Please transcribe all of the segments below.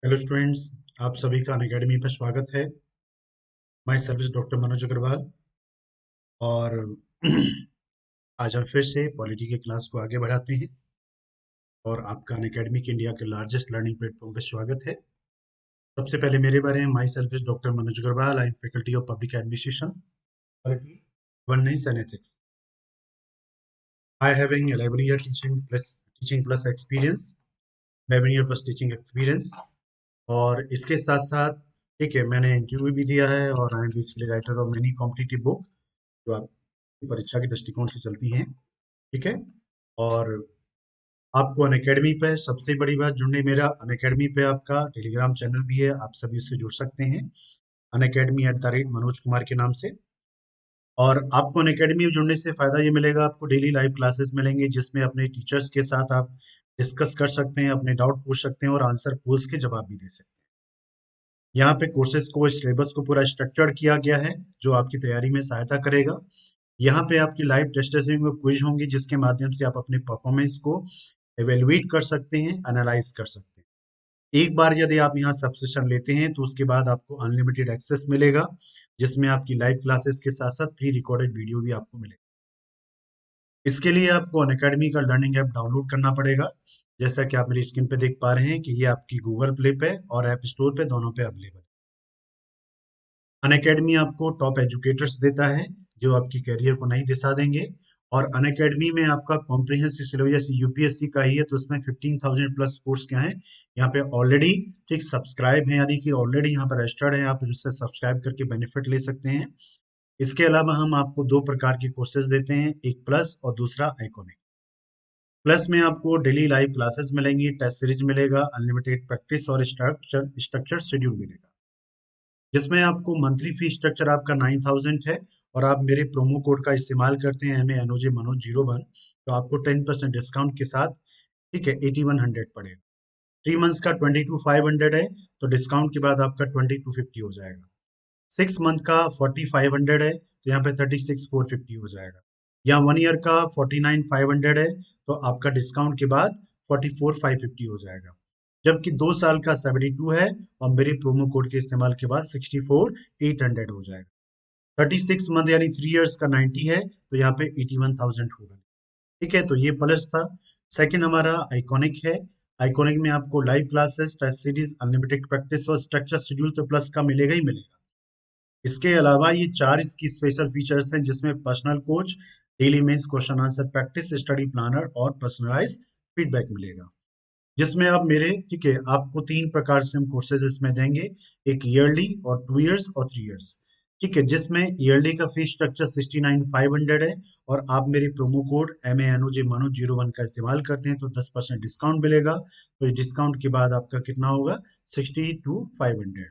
Hello students, आप सभी का अनअकैडमी पर स्वागत है। My service doctor Manoj Agrawal. और आज हम फिर से पॉलिटी के क्लास को आगे बढ़ाते हैं और आपका अनअकैडमी के इंडिया के लार्जेस्ट लर्निंग प्लेटफॉर्म पर स्वागत है। सबसे पहले मेरे बारे में, my service doctor Manoj Agrawal, I am faculty of public administration, governance and ethics. I having 11 year teaching plus experience, 11 year plus teaching experience। और इसके साथ साथ ठीक है, मैंने इंटरव्यू भी दिया है और I am basically writer of many competitive book जो आपकी परीक्षा के दृष्टिकोण से चलती हैं। ठीक है। और आपको अनअकैडमी पे सबसे बड़ी बात जुड़ने, मेरा अनअकैडमी पे आपका टेलीग्राम चैनल भी है, आप सभी उससे जुड़ सकते हैं अनअकैडमी@मनोज कुमार के नाम से। और आपको अनअकैडमी में जुड़ने से फायदा ये मिलेगा, आपको डेली लाइव क्लासेस मिलेंगे जिसमें अपने टीचर्स के साथ आप डिस्कस कर सकते हैं, अपने डाउट पूछ सकते हैं और आंसर पूछ के जवाब भी दे सकते हैं। यहाँ पे कोर्सेज को, सिलेबस को पूरा स्ट्रक्चर्ड किया गया है जो आपकी तैयारी में सहायता करेगा। यहाँ पे आपकी लाइव टेस्ट में क्विज होंगी जिसके माध्यम से आप अपने परफॉर्मेंस को एवेल्युएट कर सकते हैं, एनालाइज कर सकते हैं। एक बार यदि आप यहाँ सब्सक्रिप्शन लेते हैं तो उसके बाद आपको अनलिमिटेड एक्सेस मिलेगा जिसमें आपकी लाइव क्लासेस के साथ साथ प्री रिकॉर्डेड वीडियो भी आपको मिलेगा। इसके लिए आपको अनअकैडमी का लर्निंग ऐप डाउनलोड करना पड़ेगा। जैसा कि आप मेरी स्क्रीन पे देख पा रहे हैं कि ये आपकी गूगल प्ले पे और ऐप स्टोर पे, दोनों पे अवेलेबल है। अनअकैडमी आपको टॉप एजुकेटर्स देता है जो आपकी करियर को नई दिशा देंगे। और अनअकैडमी में आपका कॉम्प्रिहेंसिव सिलेबस जैसे यूपीएससी का ही है तो उसमें 15,000 प्लस कोर्स क्या है यहाँ पे ऑलरेडी ठीक सब्सक्राइब है, यानी कि ऑलरेडी यहाँ पर रजिस्टर्ड है, आप इससे सब्सक्राइब करके बेनिफिट ले सकते हैं। इसके अलावा हम आपको दो प्रकार के कोर्सेज देते हैं, एक प्लस और दूसरा आइकॉनिक। प्लस में आपको डेली लाइव क्लासेस मिलेंगी, टेस्ट सीरीज मिलेगा, अनलिमिटेड प्रैक्टिस और स्ट्रक्चर शेड्यूल मिलेगा जिसमें आपको मंथली फी स्ट्रक्चर आपका 9,000 है। और आप मेरे प्रोमो कोड का इस्तेमाल करते हैं MANOJ मनोज 01 तो आपको 10% डिस्काउंट के साथ ठीक है 8100 पड़ेगा। 3 मंथ्स का 22,500 है तो डिस्काउंट के बाद आपका 2250 हो जाएगा। 6 मंथ का 4,500 है तो यहाँ पे 36,450 हो जाएगा। या 1 ईयर का 49,500 है तो आपका डिस्काउंट के बाद 44,550 हो जाएगा। जबकि 2 साल का 72 है और मेरे प्रोमो कोड के इस्तेमाल के बाद 64,800 हो जाएगा। 36 मंथ यानी 3 इयर्स का 90 है तो यहाँ पे 81,000 होगा। ठीक है, तो ये प्लस था। सेकंड हमारा आइकॉनिक है। आइकॉनिक में आपको live classes, test series, unlimited practice और स्ट्रक्चर शेड्यूल तो प्लस का मिलेगा ही मिलेगा। इसके अलावा ये 4 इसकी स्पेशल फीचर्स हैं जिसमें personal coach, daily mains question answer practice, study planner और पर्सनलाइज फीडबैक मिलेगा। जिसमें आप मेरे ठीक है, आपको 3 प्रकार से हम कोर्सेज इसमें देंगे, एक ईयरली और 2 इयर्स और 3 इयर्स। ठीक है, जिसमें ईयरली का फीस स्ट्रक्चर 69,500 है और आप मेरे प्रोमो कोड MANOJ मनोज 01 का इस्तेमाल करते हैं तो 10% डिस्काउंट मिलेगा। तो इस डिस्काउंट के बाद आपका कितना होगा, 62,500।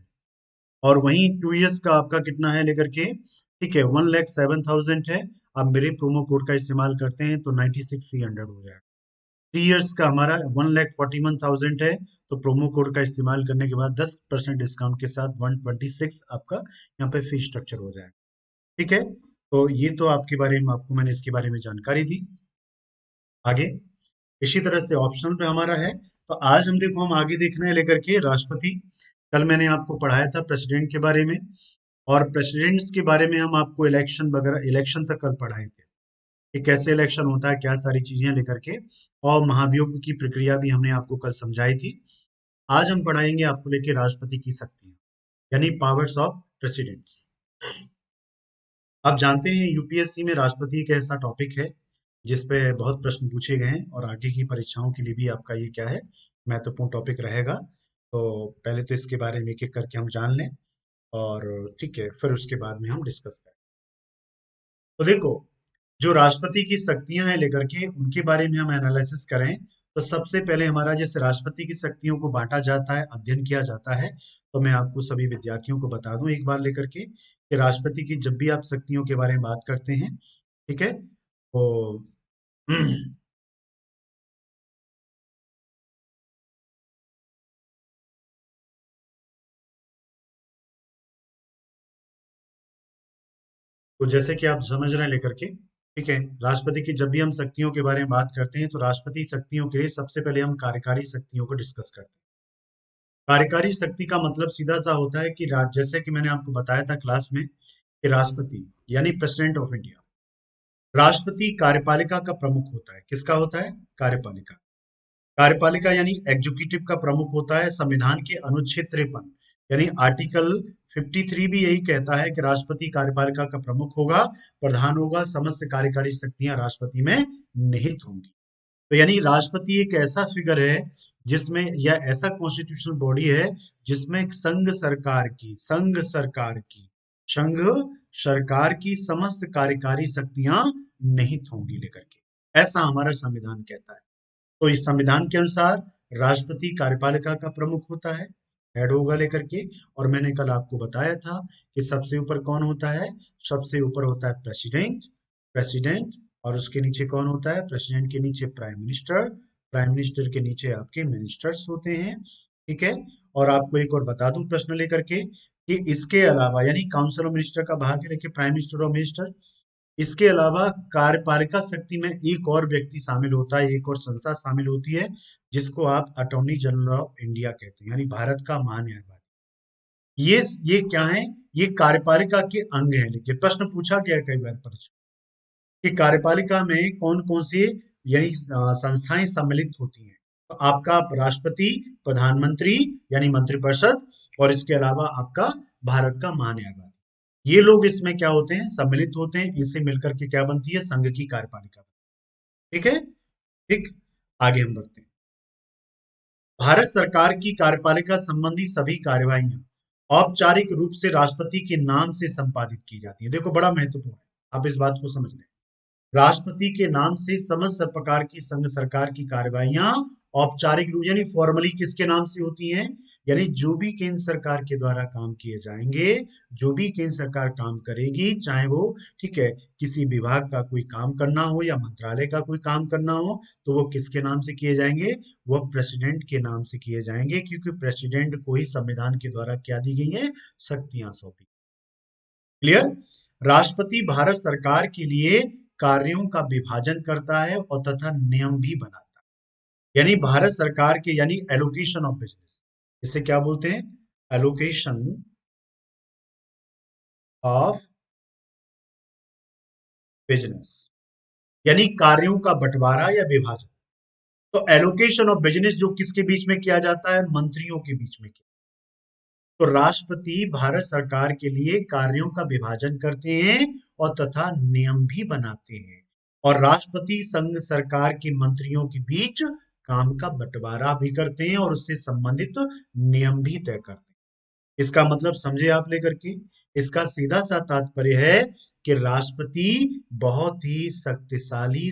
और वहीं 2 इयर्स का आपका कितना है लेकर के, ठीक है, 1,07,000 है। आप मेरे प्रोमो कोड का इस्तेमाल करते हैं तो 96,300 हो जाएगा। 3 इयर्स का हमारा 1,41,000 है तो प्रोमो कोड का इस्तेमाल करने के बाद 10% डिस्काउंट के साथ 126 आपका यहाँ पे फी स्ट्रक्चर हो जाएगा। ठीक है, तो ये तो आपके बारे में, आपको मैंने इसके बारे में जानकारी दी। आगे इसी तरह से ऑप्शनल पे हमारा है। तो आज हम देखो, हम आगे देख रहे हैं लेकर के राष्ट्रपति। कल मैंने आपको पढ़ाया था प्रेसिडेंट के बारे में, और प्रेसिडेंट्स के बारे में हम आपको इलेक्शन वगैरह, इलेक्शन तक कल पढ़ाए थे कि कैसे इलेक्शन होता है, क्या सारी चीजें लेकर के। और महाभियोग की प्रक्रिया भी हमने आपको कल समझाई थी। आज हम पढ़ाएंगे आपको लेके राष्ट्रपति की शक्तियां, यानी पावर्स ऑफ प्रेसिडेंट्स। आप जानते हैं यूपीएससी में राष्ट्रपति एक ऐसा टॉपिक है जिस पे बहुत प्रश्न पूछे गए हैं और आगे की परीक्षाओं के लिए भी आपका ये क्या है, महत्वपूर्ण टॉपिक रहेगा। तो पहले तो इसके बारे में एक एक करके हम जान लें और ठीक है, फिर उसके बाद में हम डिस्कस करें। तो देखो, जो राष्ट्रपति की शक्तियां हैं लेकर के, उनके बारे में हम एनालिसिस करें तो सबसे पहले हमारा, जैसे राष्ट्रपति की शक्तियों को बांटा जाता है, अध्ययन किया जाता है, तो मैं आपको सभी विद्यार्थियों को बता दूं एक बार लेकर के कि राष्ट्रपति की जब भी आप शक्तियों के बारे में बात करते हैं, ठीक है, तो तो जैसे कि आप समझ रहे हैं लेकर के, ठीक है, राष्ट्रपति की जब भी हम शक्तियों के बारे में बात करते हैं तो राष्ट्रपति शक्तियों के लिए सबसे पहले हम कार्यकारी शक्तियों को डिस्कस करते हैं। कार्यकारी शक्ति का मतलब सीधा सा होता है कि जैसे कि मैंने आपको बताया था क्लास में कि राष्ट्रपति यानी प्रेसिडेंट ऑफ इंडिया, राष्ट्रपति कार्यपालिका का प्रमुख होता है। किसका होता है? कार्यपालिका। कार्यपालिका यानी एग्जीक्यूटिव का प्रमुख होता है। संविधान के अनुच्छेद 53 यानी आर्टिकल 53 भी यही कहता है कि राष्ट्रपति कार्यपालिका का प्रमुख होगा, प्रधान होगा, समस्त कार्यकारी शक्तियां राष्ट्रपति में निहित होंगी। तो यानी राष्ट्रपति एक ऐसा फिगर है जिसमें, या ऐसा कॉन्स्टिट्यूशनल बॉडी है जिसमें संघ सरकार की समस्त कार्यकारी शक्तियां निहित होंगी लेकर के, ऐसा हमारा संविधान कहता है। तो इस संविधान के अनुसार राष्ट्रपति कार्यपालिका का प्रमुख होता है, हेड होगा लेकर के। और मैंने कल आपको बताया था कि सबसे ऊपर कौन होता है? सबसे ऊपर होता है प्रेसिडेंट, प्रेसिडेंट। और उसके नीचे कौन होता है? प्रेसिडेंट के नीचे प्राइम मिनिस्टर, प्राइम मिनिस्टर के नीचे आपके मिनिस्टर्स होते हैं। ठीक है। और आपको एक और बता दूं प्रश्न लेकर के कि इसके अलावा, यानी काउंसिल ऑफ मिनिस्टर का भाग है, प्राइम मिनिस्टर और मिनिस्टर, इसके अलावा कार्यपालिका शक्ति में एक और व्यक्ति शामिल होता है, एक और संस्था शामिल होती है, जिसको आप अटॉर्नी जनरल ऑफ इंडिया कहते हैं, यानी भारत का महान्यायवादी। ये क्या है? ये कार्यपालिका के अंग है। लेकिन प्रश्न पूछा गया कई बार परीक्षा कि कार्यपालिका में कौन कौन से यानी संस्थाएं सम्मिलित होती हैं। तो आपका राष्ट्रपति, प्रधानमंत्री यानी मंत्रिपरिषद, और इसके अलावा आपका भारत का महान्यायवादी, ये लोग इसमें क्या होते हैं? सम्मिलित होते हैं। इनसे मिलकर के क्या बनती है? संघ की कार्यपालिका। ठीक है। ठीक। आगे हम बढ़ते हैं। भारत सरकार की कार्यपालिका संबंधी सभी कार्यवाहियां औपचारिक रूप से राष्ट्रपति के नाम से संपादित की जाती है। देखो बड़ा महत्वपूर्ण है, आप इस बात को समझ लें। राष्ट्रपति के नाम से समस्त प्रकार की संघ सरकार की कार्यवाहियां औपचारिक रूप यानी फॉर्मली किसके नाम से होती हैं? यानी जो भी केंद्र सरकार के द्वारा काम किए जाएंगे, जो भी केंद्र सरकार काम करेगी, चाहे वो, ठीक है, किसी विभाग का कोई काम करना हो या मंत्रालय का कोई काम करना हो, तो वो किसके नाम से किए जाएंगे? वो प्रेसिडेंट के नाम से किए जाएंगे, क्योंकि प्रेसिडेंट को ही संविधान के द्वारा क्या दी गई है? शक्तियां सौंपी। क्लियर? राष्ट्रपति भारत सरकार के लिए कार्यों का विभाजन करता है और तथा नियम भी बनाता है। यानी भारत सरकार के, यानी एलोकेशन ऑफ बिजनेस, इसे क्या बोलते हैं? एलोकेशन ऑफ बिजनेस, यानी कार्यों का बंटवारा या विभाजन। तो एलोकेशन ऑफ बिजनेस जो किसके बीच में किया जाता है? मंत्रियों के बीच में किया। तो राष्ट्रपति भारत सरकार के लिए कार्यों का विभाजन करते हैं और तथा नियम भी बनाते हैं। और राष्ट्रपति संघ सरकार के मंत्रियों के बीच काम का बंटवारा भी करते हैं और उससे संबंधित नियम भी तय करते हैं। इसका मतलब समझे आप लेकर के? इसका सीधा सा तात्पर्य है कि राष्ट्रपति बहुत ही शक्तिशाली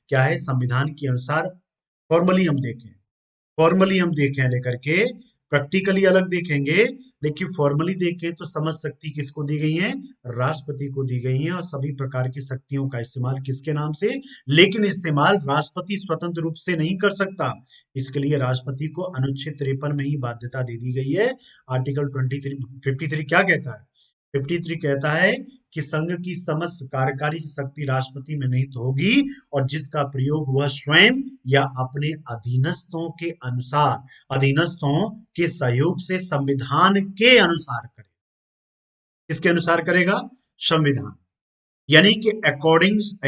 क्या है? संविधान के अनुसार फॉर्मली हम देखें, लेकर के प्रैक्टिकली अलग देखेंगे, लेकिन फॉर्मली देखें तो समझ शक्ति किसको दी गई है? राष्ट्रपति को दी गई है। और सभी प्रकार की शक्तियों का इस्तेमाल किसके नाम से? लेकिन इस्तेमाल राष्ट्रपति स्वतंत्र रूप से नहीं कर सकता। इसके लिए राष्ट्रपति को अनुच्छेद 53 में ही बाध्यता दे दी गई है। आर्टिकल 53 क्या कहता है? 53 कहता है कि संघ की समस्त कार्यकारी शक्ति राष्ट्रपति में निहित होगी और जिसका प्रयोग वह स्वयं या अपने अधीनस्थों के सहयोग से संविधान के अनुसार करे। किसके अनुसार करेगा? संविधान, यानी कि अकॉर्डिंग्स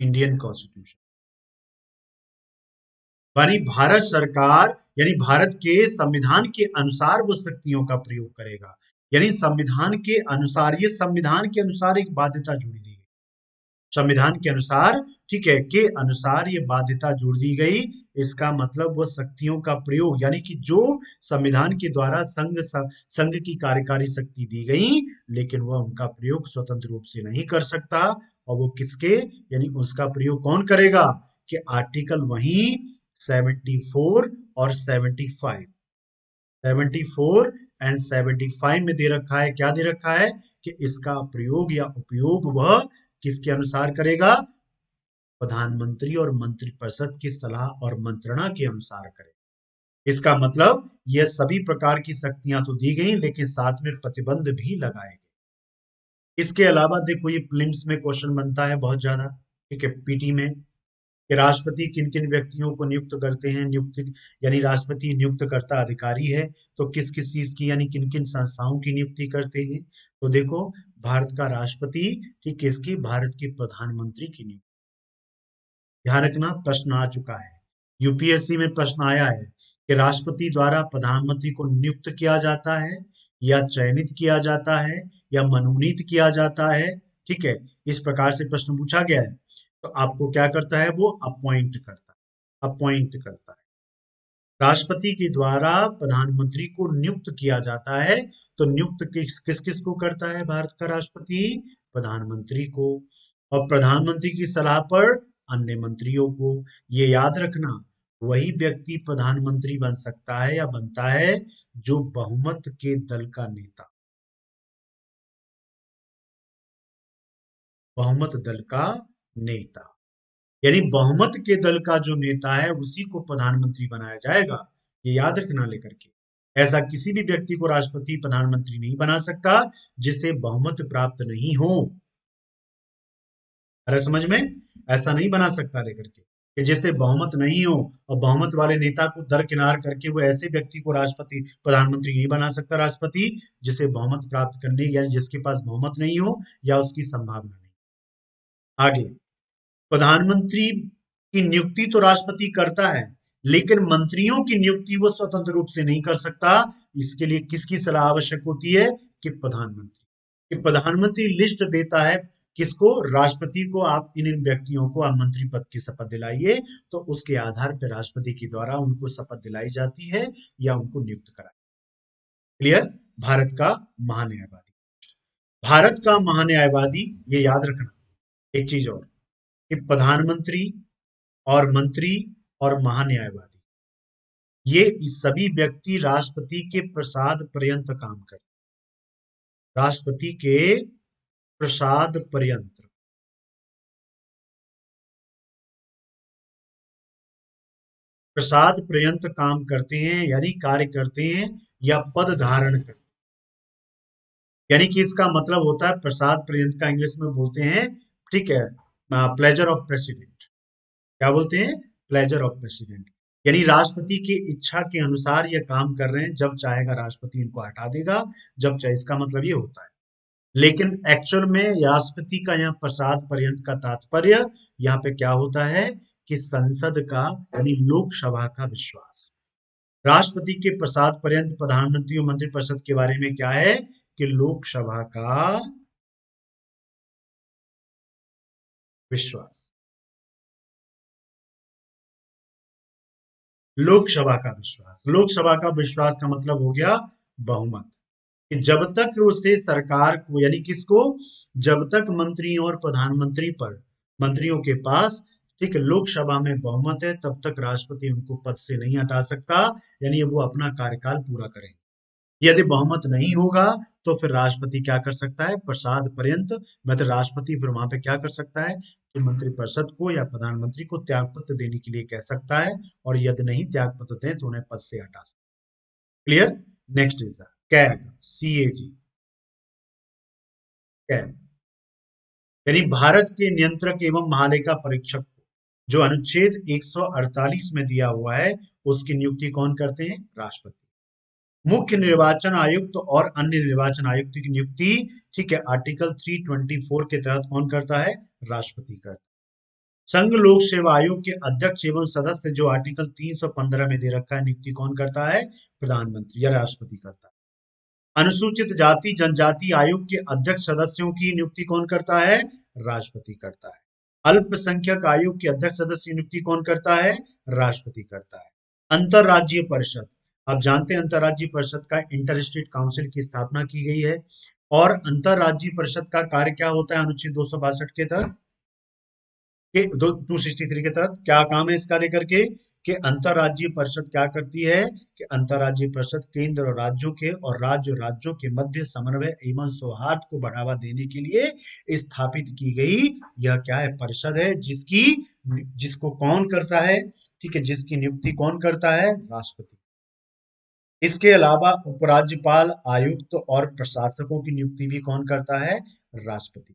इंडियन कॉन्स्टिट्यूशन। यानी भारत सरकार, यानी भारत के संविधान के अनुसार वो शक्तियों का प्रयोग करेगा। यानी संविधान के अनुसार, ये संविधान के अनुसार एक बाध्यता जुड़ी दी गई, संविधान के अनुसार, ठीक है, के अनुसार ये बाध्यता जोड़ दी गई। इसका मतलब वह शक्तियों का प्रयोग, यानी कि जो संविधान के द्वारा संघ की कार्यकारी शक्ति दी गई, लेकिन वह उनका प्रयोग स्वतंत्र रूप से नहीं कर सकता। और वो किसके, यानी उसका प्रयोग कौन करेगा? कि आर्टिकल वही 74 और 75, 74 एंड 75 में दे रखा है। क्या दे रखा है? कि इसका प्रयोग या उपयोग वह किसके अनुसार करेगा? प्रधानमंत्री और मंत्रिपरिषद की सलाह और मंत्रणा के अनुसार करेगा। इसका मतलब यह सभी प्रकार की शक्तियां तो दी गई, लेकिन साथ में प्रतिबंध भी लगाए गए। इसके अलावा देखो, ये प्रीलिम्स में क्वेश्चन बनता है बहुत ज्यादा, ठीक है, पीटी में। कि राष्ट्रपति किन किन व्यक्तियों को नियुक्त करते हैं, नियुक्त यानी राष्ट्रपति नियुक्त करता अधिकारी है, तो किस किस चीज की यानी किन किन संस्थाओं की नियुक्ति करते हैं। तो देखो, भारत का राष्ट्रपति, ठीक, किसकी, भारत के प्रधानमंत्री की नियुक्ति। ध्यान रखना, प्रश्न आ चुका है, यूपीएससी में प्रश्न आया है कि राष्ट्रपति द्वारा प्रधानमंत्री को नियुक्त किया जाता है या चयनित किया जाता है या मनोनीत किया जाता है। ठीक है, इस प्रकार से प्रश्न पूछा गया है। तो आपको क्या करता है, वो अपॉइंट करता है, अपॉइंट करता है। राष्ट्रपति के द्वारा प्रधानमंत्री को नियुक्त किया जाता है, तो नियुक्त किस किस किस को करता है भारत का राष्ट्रपति, प्रधानमंत्री को, और प्रधानमंत्री की सलाह पर अन्य मंत्रियों को। ये याद रखना, वही व्यक्ति प्रधानमंत्री बन सकता है या बनता है जो बहुमत के दल का नेता, बहुमत दल का नेता, यानी बहुमत के दल का जो नेता है उसी को प्रधानमंत्री बनाया जाएगा। ये याद रखना लेकर के, ऐसा किसी भी व्यक्ति को राष्ट्रपति प्रधानमंत्री नहीं बना सकता जिसे बहुमत प्राप्त नहीं हो। अरे समझ में, ऐसा नहीं बना सकता लेकर के कि जिसे बहुमत नहीं हो, और बहुमत वाले नेता को दरकिनार करके वो ऐसे व्यक्ति को राष्ट्रपति प्रधानमंत्री नहीं बना सकता राष्ट्रपति जिसे बहुमत प्राप्त करने या जिसके पास बहुमत नहीं हो या उसकी संभावना नहीं। आगे, प्रधानमंत्री की नियुक्ति तो राष्ट्रपति करता है, लेकिन मंत्रियों की नियुक्ति वो स्वतंत्र रूप से नहीं कर सकता। इसके लिए किसकी सलाह आवश्यक होती है, कि प्रधानमंत्री, कि प्रधानमंत्री लिस्ट देता है किसको, राष्ट्रपति को, आप इन इन व्यक्तियों को आप मंत्री पद की शपथ दिलाइए, तो उसके आधार पर राष्ट्रपति के द्वारा उनको शपथ दिलाई जाती है या उनको नियुक्त कराई। क्लियर। भारत का महान्यायवादी, भारत का महान्यायवादी, ये याद रखना। एक चीज और, कि प्रधानमंत्री और मंत्री और महान्यायवादी, ये सभी व्यक्ति राष्ट्रपति के प्रसाद पर्यंत काम करते, राष्ट्रपति के प्रसाद पर्यंत, प्रसाद पर्यंत काम करते हैं, यानी कार्य करते हैं या पद धारण करते हैं। यानी कि इसका मतलब होता है, प्रसाद पर्यंत का इंग्लिश में बोलते हैं, ठीक है, प्लेजर ऑफ प्रेसिडेंट। क्या बोलते हैं, प्लेजर ऑफ प्रेसिडेंट। यानी राष्ट्रपति की इच्छा के अनुसार ये काम कर रहे हैं, जब चाहेगा राष्ट्रपति इनको हटा देगा, जब चाहे, इसका मतलब ये होता है। लेकिन एक्चुअल में राष्ट्रपति का यहाँ प्रसाद पर्यंत का तात्पर्य यहाँ पे क्या होता है, कि संसद का यानी लोकसभा का विश्वास। राष्ट्रपति के प्रसाद पर्यंत प्रधानमंत्री और मंत्रिपरिषद के बारे में क्या है, कि लोकसभा का विश्वास, लोकसभा का विश्वास, लोकसभा का विश्वास का मतलब हो गया बहुमत, कि जब तक उसे सरकार को यानी किसको, जब तक मंत्री और प्रधानमंत्री पर, मंत्रियों के पास, ठीक है, लोकसभा में बहुमत है, तब तक राष्ट्रपति उनको पद से नहीं हटा सकता, यानी वो अपना कार्यकाल पूरा करें। यदि बहुमत नहीं होगा तो फिर राष्ट्रपति क्या कर सकता है, प्रसाद पर्यंत, मतलब राष्ट्रपति फिर वहां पे क्या कर सकता है, कि मंत्रिपरिषद को या प्रधानमंत्री को त्यागपत्र देने के लिए कह सकता है, और यदि नहीं त्यागपत्र दें तो उन्हें पद से हटा सकता है। Clear. Next is CAG, CAG, CAG, यानी भारत के नियंत्रक एवं महालेखा परीक्षक को जो अनुच्छेद 148 में दिया हुआ है, उसकी नियुक्ति कौन करते हैं, राष्ट्रपति। मुख्य निर्वाचन आयुक्त और अन्य निर्वाचन आयुक्त की नियुक्ति, ठीक है, आर्टिकल 324 के तहत कौन करता है, राष्ट्रपति करता है। संघ लोक सेवा आयोग के अध्यक्ष एवं सदस्य जो आर्टिकल 315 में दे रखा है, नियुक्ति कौन करता है, प्रधानमंत्री या राष्ट्रपति करता है। अनुसूचित जाति जनजाति आयोग के अध्यक्ष सदस्यों की नियुक्ति कौन करता है, राष्ट्रपति करता है। अल्पसंख्यक आयोग के अध्यक्ष सदस्य की नियुक्ति कौन करता है, राष्ट्रपति करता है। अंतरराज्यीय परिषद, आप जानते हैं अंतरराज्यीय परिषद का, इंटर स्टेट काउंसिल की स्थापना की गई है, और अंतरराज्यीय परिषद का कार्य क्या होता है, अनुच्छेद 262 के तहत, के 263 के तहत क्या काम है इसका लेकर के, कि अंतरराज्यीय परिषद क्या करती है, कि अंतरराज्यीय परिषद केंद्र और राज्यों के और राज्यों के मध्य समन्वय एवं सौहार्द को बढ़ावा देने के लिए स्थापित की गई, यह क्या है, परिषद है, जिसकी, जिसको कौन करता है, ठीक है, जिसकी नियुक्ति कौन करता है, राष्ट्रपति। इसके अलावा उपराज्यपाल, आयुक्त और प्रशासकों की नियुक्ति भी कौन करता है, राष्ट्रपति।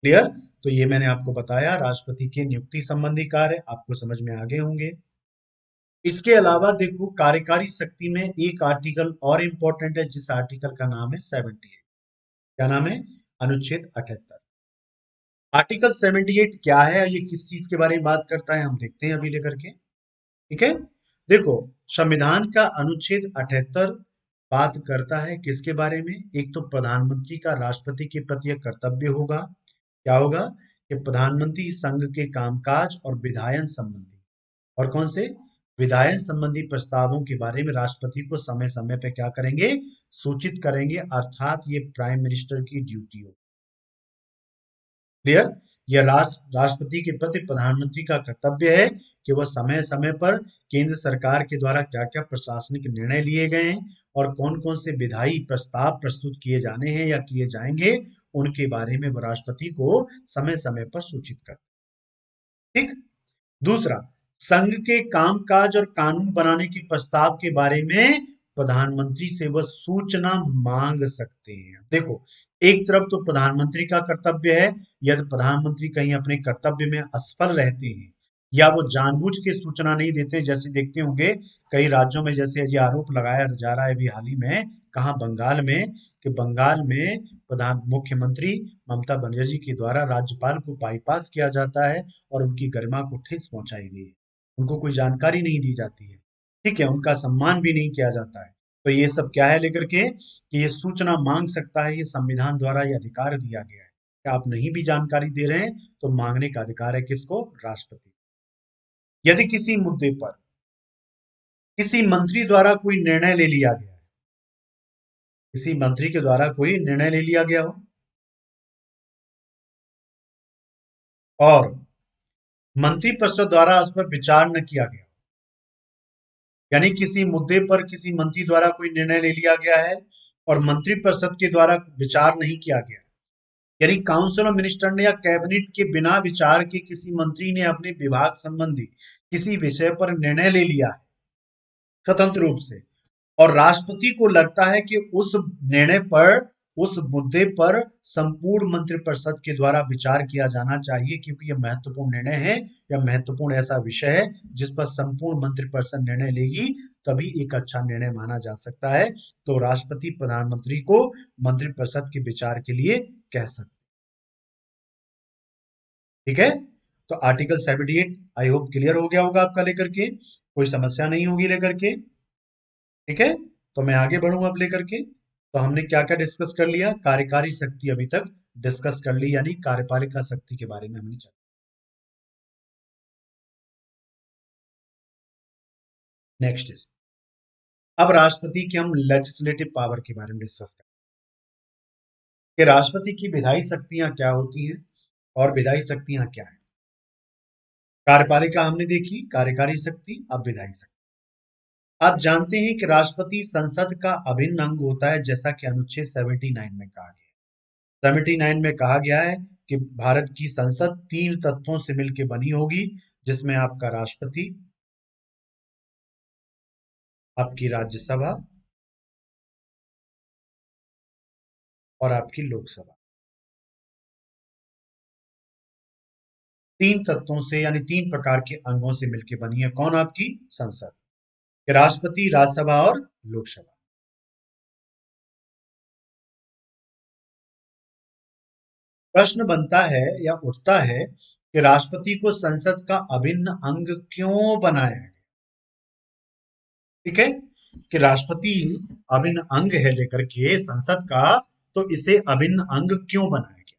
क्लियर? तो ये मैंने आपको बताया राष्ट्रपति के नियुक्ति संबंधी कार्य, आपको समझ में आ गए होंगे। इसके अलावा देखो कार्यकारी शक्ति में एक आर्टिकल और इंपॉर्टेंट है, जिस आर्टिकल का नाम है 78। क्या नाम है? अनुच्छेद 78। आर्टिकल 78 क्या है, ये किस चीज के बारे में बात करता है, हम देखते हैं अभी लेकर के। ठीक है, देखो संविधान का अनुच्छेद 78 बात करता है किसके बारे में? एक तो प्रधानमंत्री का राष्ट्रपति के प्रति एक कर्तव्य होगा। क्या होगा? कि प्रधानमंत्री संघ के कामकाज और विधायन संबंधी, और कौन से विधायन संबंधी प्रस्तावों के बारे में राष्ट्रपति को समय समय पे क्या करेंगे? सूचित करेंगे, अर्थात ये प्राइम मिनिस्टर की ड्यूटी हो। क्लियर? यह राष्ट्रपति के प्रति प्रधानमंत्री का कर्तव्य है कि वह समय समय पर केंद्र सरकार के द्वारा क्या क्या प्रशासनिक निर्णय लिए गए हैं और कौन कौन से विधायी प्रस्ताव प्रस्तुत किए जाने हैं या किए जाएंगे, उनके बारे में वह राष्ट्रपति को समय समय पर सूचित कर। ठीक। दूसरा, संघ के कामकाज और कानून बनाने के प्रस्ताव के बारे में प्रधानमंत्री से वह सूचना मांग सकते हैं। देखो, एक तरफ तो प्रधानमंत्री का कर्तव्य है, यदि प्रधानमंत्री कहीं अपने कर्तव्य में असफल रहते हैं या वो जानबूझ के सूचना नहीं देते, जैसे देखते होंगे कई राज्यों में, जैसे ये आरोप लगाया जा रहा है अभी हाल ही में, कहा बंगाल में, कि बंगाल में प्रधान मुख्यमंत्री ममता बनर्जी के द्वारा राज्यपाल को बाईपास किया जाता है और उनकी गरिमा को ठेस पहुंचाई गई है। उनको कोई जानकारी नहीं दी जाती है, ठीक है, उनका सम्मान भी नहीं किया जाता है। तो ये सब क्या है लेकर के, कि ये सूचना मांग सकता है, ये संविधान द्वारा ये अधिकार दिया गया है कि आप नहीं भी जानकारी दे रहे हैं तो मांगने का अधिकार है किसको? राष्ट्रपति। यदि किसी मुद्दे पर किसी मंत्री द्वारा कोई निर्णय ले लिया गया है, किसी मंत्री के द्वारा कोई निर्णय ले लिया गया हो और मंत्रिपरिषद द्वारा उस पर विचार न किया गया, यानी किसी मुद्दे पर किसी मंत्री द्वारा कोई निर्णय ले लिया गया है और मंत्रिपरिषद के द्वारा विचार नहीं किया गया, यानी काउंसिल ऑफ मिनिस्टर ने या कैबिनेट के बिना विचार के किसी मंत्री ने अपने विभाग संबंधी किसी विषय पर निर्णय ले लिया है स्वतंत्र रूप से, और राष्ट्रपति को लगता है कि उस निर्णय पर, उस मुद्दे पर संपूर्ण मंत्रिपरिषद के द्वारा विचार किया जाना चाहिए, क्योंकि यह महत्वपूर्ण निर्णय है या महत्वपूर्ण ऐसा विषय है जिस पर संपूर्ण मंत्रिपरिषद निर्णय लेगी, तभी एक अच्छा निर्णय माना जा सकता है। तो राष्ट्रपति प्रधानमंत्री को मंत्रिपरिषद के विचार के लिए कह सकते। ठीक है, तो आर्टिकल 78 आई होप क्लियर हो गया होगा आपका लेकर के, कोई समस्या नहीं होगी लेकर के। ठीक है, तो मैं आगे बढ़ूं अब लेकर के। तो हमने क्या क्या डिस्कस कर लिया? कार्यकारी शक्ति अभी तक डिस्कस कर ली, यानी कार्यपालिका शक्ति के बारे में हमने चर्चा। नेक्स्ट इज, अब राष्ट्रपति की हम लेजिस्लेटिव पावर के बारे में डिस्कस करें कि राष्ट्रपति की विधायी शक्तियां क्या होती हैं और विधायी शक्तियां क्या हैं। कार्यपालिका हमने देखी, कार्यकारी शक्ति, अब विधायी शक्ति। आप जानते हैं कि राष्ट्रपति संसद का अभिन्न अंग होता है, जैसा कि अनुच्छेद 79 में कहा गया है। 79 में कहा गया है कि भारत की संसद 3 तत्वों से मिलकर बनी होगी, जिसमें आपका राष्ट्रपति, आपकी राज्यसभा और आपकी लोकसभा, 3 तत्वों से यानी 3 प्रकार के अंगों से मिलकर बनी है। कौन? आपकी संसद, कि राष्ट्रपति, राज्यसभा और लोकसभा। प्रश्न बनता है या उठता है कि राष्ट्रपति को संसद का अभिन्न अंग क्यों बनाया है? ठीक है, कि राष्ट्रपति अभिन्न अंग है लेकर के संसद का, तो इसे अभिन्न अंग क्यों बनाया गया?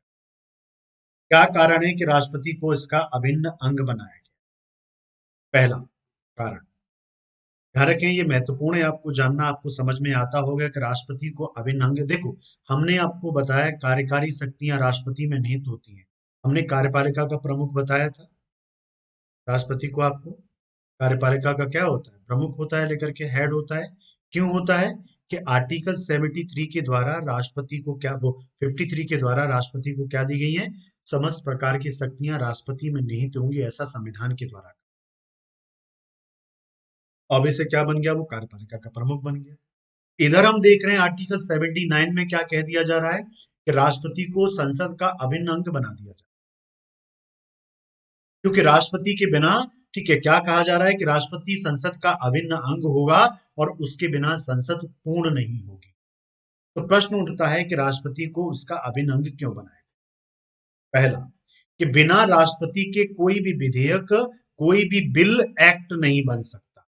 क्या कारण है कि राष्ट्रपति को इसका अभिन्न अंग बनाया गया? पहला कारण, ध्यान रखें ये महत्वपूर्ण है, आपको जानना, आपको समझ में आता होगा कि राष्ट्रपति को अभिन्न अंग, देखो हमने आपको बताया कार्यकारी शक्तियां राष्ट्रपति में निहित होती हैं। हमने कार्यपालिका का प्रमुख बताया था राष्ट्रपति को आपको। कार्यपालिका का क्या होता है? प्रमुख होता है लेकर के, हेड होता है। क्यों होता है? कि आर्टिकल 73 के द्वारा राष्ट्रपति को क्या, वो 53 के द्वारा राष्ट्रपति को क्या दी गई है? समस्त प्रकार की शक्तियां राष्ट्रपति में निहित होंगी, ऐसा संविधान के द्वारा। अब इसे क्या बन गया? वो कार्यपालिका का प्रमुख बन गया। इधर हम देख रहे हैं आर्टिकल 79 में क्या कह दिया जा रहा है कि राष्ट्रपति को संसद का अभिन्न अंग बना दिया जाए, क्योंकि राष्ट्रपति के बिना, ठीक है, क्या कहा जा रहा है कि राष्ट्रपति संसद का अभिन्न अंग होगा और उसके बिना संसद पूर्ण नहीं होगी। तो प्रश्न उठता है कि राष्ट्रपति को उसका अभिन्न अंग क्यों बनाया। पहला, कि बिना राष्ट्रपति के कोई भी विधेयक, कोई भी बिल, एक्ट नहीं बन सकता।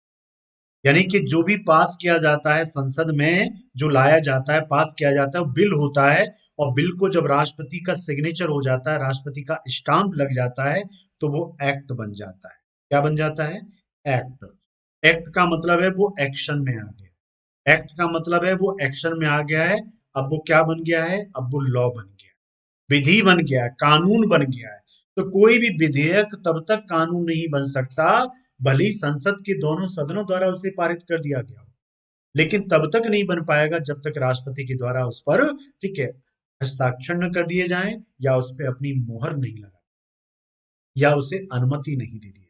यानी कि जो भी पास किया जाता है संसद में, जो लाया जाता है, पास किया जाता है, वो बिल होता है। और बिल को जब राष्ट्रपति का सिग्नेचर हो जाता है, राष्ट्रपति का स्टाम्प लग जाता है, तो वो एक्ट बन जाता है। क्या बन जाता है? एक्ट। एक्ट का मतलब है वो एक्शन में आ गया। एक्ट का मतलब है वो एक्शन में आ गया है। अब वो क्या बन गया है? अब वो लॉ बन गया है, विधि बन गया है, कानून बन गया है। तो कोई भी विधेयक तब तक कानून नहीं बन सकता भले ही संसद के दोनों सदनों द्वारा उसे पारित कर दिया गया हो, लेकिन तब तक नहीं बन पाएगा जब तक राष्ट्रपति के द्वारा उस पर, ठीक है, हस्ताक्षर न कर दिए जाएं या उस पर अपनी मोहर नहीं लगा या उसे अनुमति नहीं दे दी।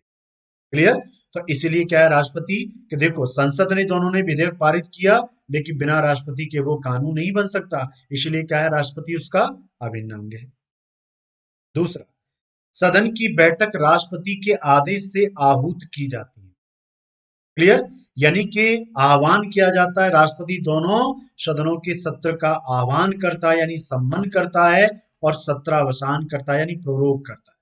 क्लियर? तो इसीलिए क्या है राष्ट्रपति, कि देखो संसद ने, दोनों ने विधेयक पारित किया, लेकिन बिना राष्ट्रपति के वो कानून नहीं बन सकता। इसलिए क्या है, राष्ट्रपति उसका अभिन्न अंग है। दूसरा, सदन की बैठक राष्ट्रपति के आदेश से आहूत की जाती है। क्लियर? यानी कि आह्वान किया जाता है, राष्ट्रपति दोनों सदनों के सत्र का आह्वान करता है यानी सम्मन करता है, और सत्रावसान करता है यानी प्रोरोग करता है।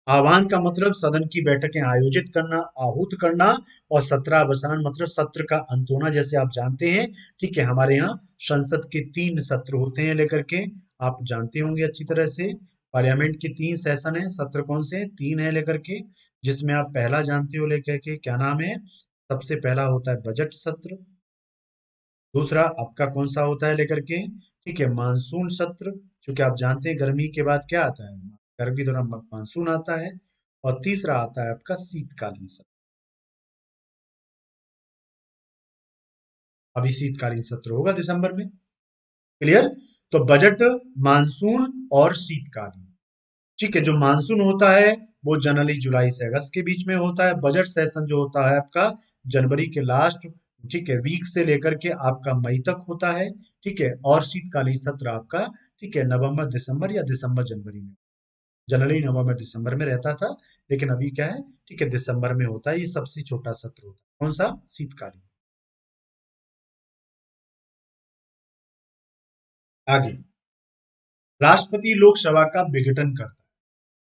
आह्वान का मतलब सदन की बैठकें आयोजित करना, आहूत करना, और सत्रावसान मतलब सत्र का अंत होना। जैसे आप जानते हैं, ठीक है, हमारे यहाँ संसद के 3 सत्र होते हैं लेकर के, आप जानते होंगे अच्छी तरह से। पार्लियामेंट के 3 सेशन है, सत्र कौन से हैं? 3 है लेकर के, जिसमें आप पहला जानते हो लेकर के, क्या नाम है? सबसे पहला होता है बजट सत्र। दूसरा आपका कौन सा होता है लेकर के? ठीक है, मानसून सत्र, क्योंकि आप जानते हैं गर्मी के बाद क्या आता है? गर्मी के दौरान मानसून आता है। और तीसरा आता है आपका शीतकालीन सत्र। अभी शीतकालीन सत्र होगा दिसंबर में। क्लियर? तो बजट, मानसून और शीतकालीन। ठीक है, जो मानसून होता है वो जनरली जुलाई से अगस्त के बीच में होता है। बजट सेशन जो होता है आपका जनवरी के लास्ट, ठीक है, वीक से लेकर के आपका मई तक होता है। ठीक है, और शीतकालीन सत्र आपका, ठीक है, नवंबर दिसंबर या दिसंबर जनवरी में, जनरली नवंबर दिसंबर में रहता था, लेकिन अभी क्या है, ठीक है, दिसंबर में होता है। ये सबसे छोटा सत्र होता है। कौन सा? शीतकालीन। आगे, राष्ट्रपति लोकसभा का विघटन करता है।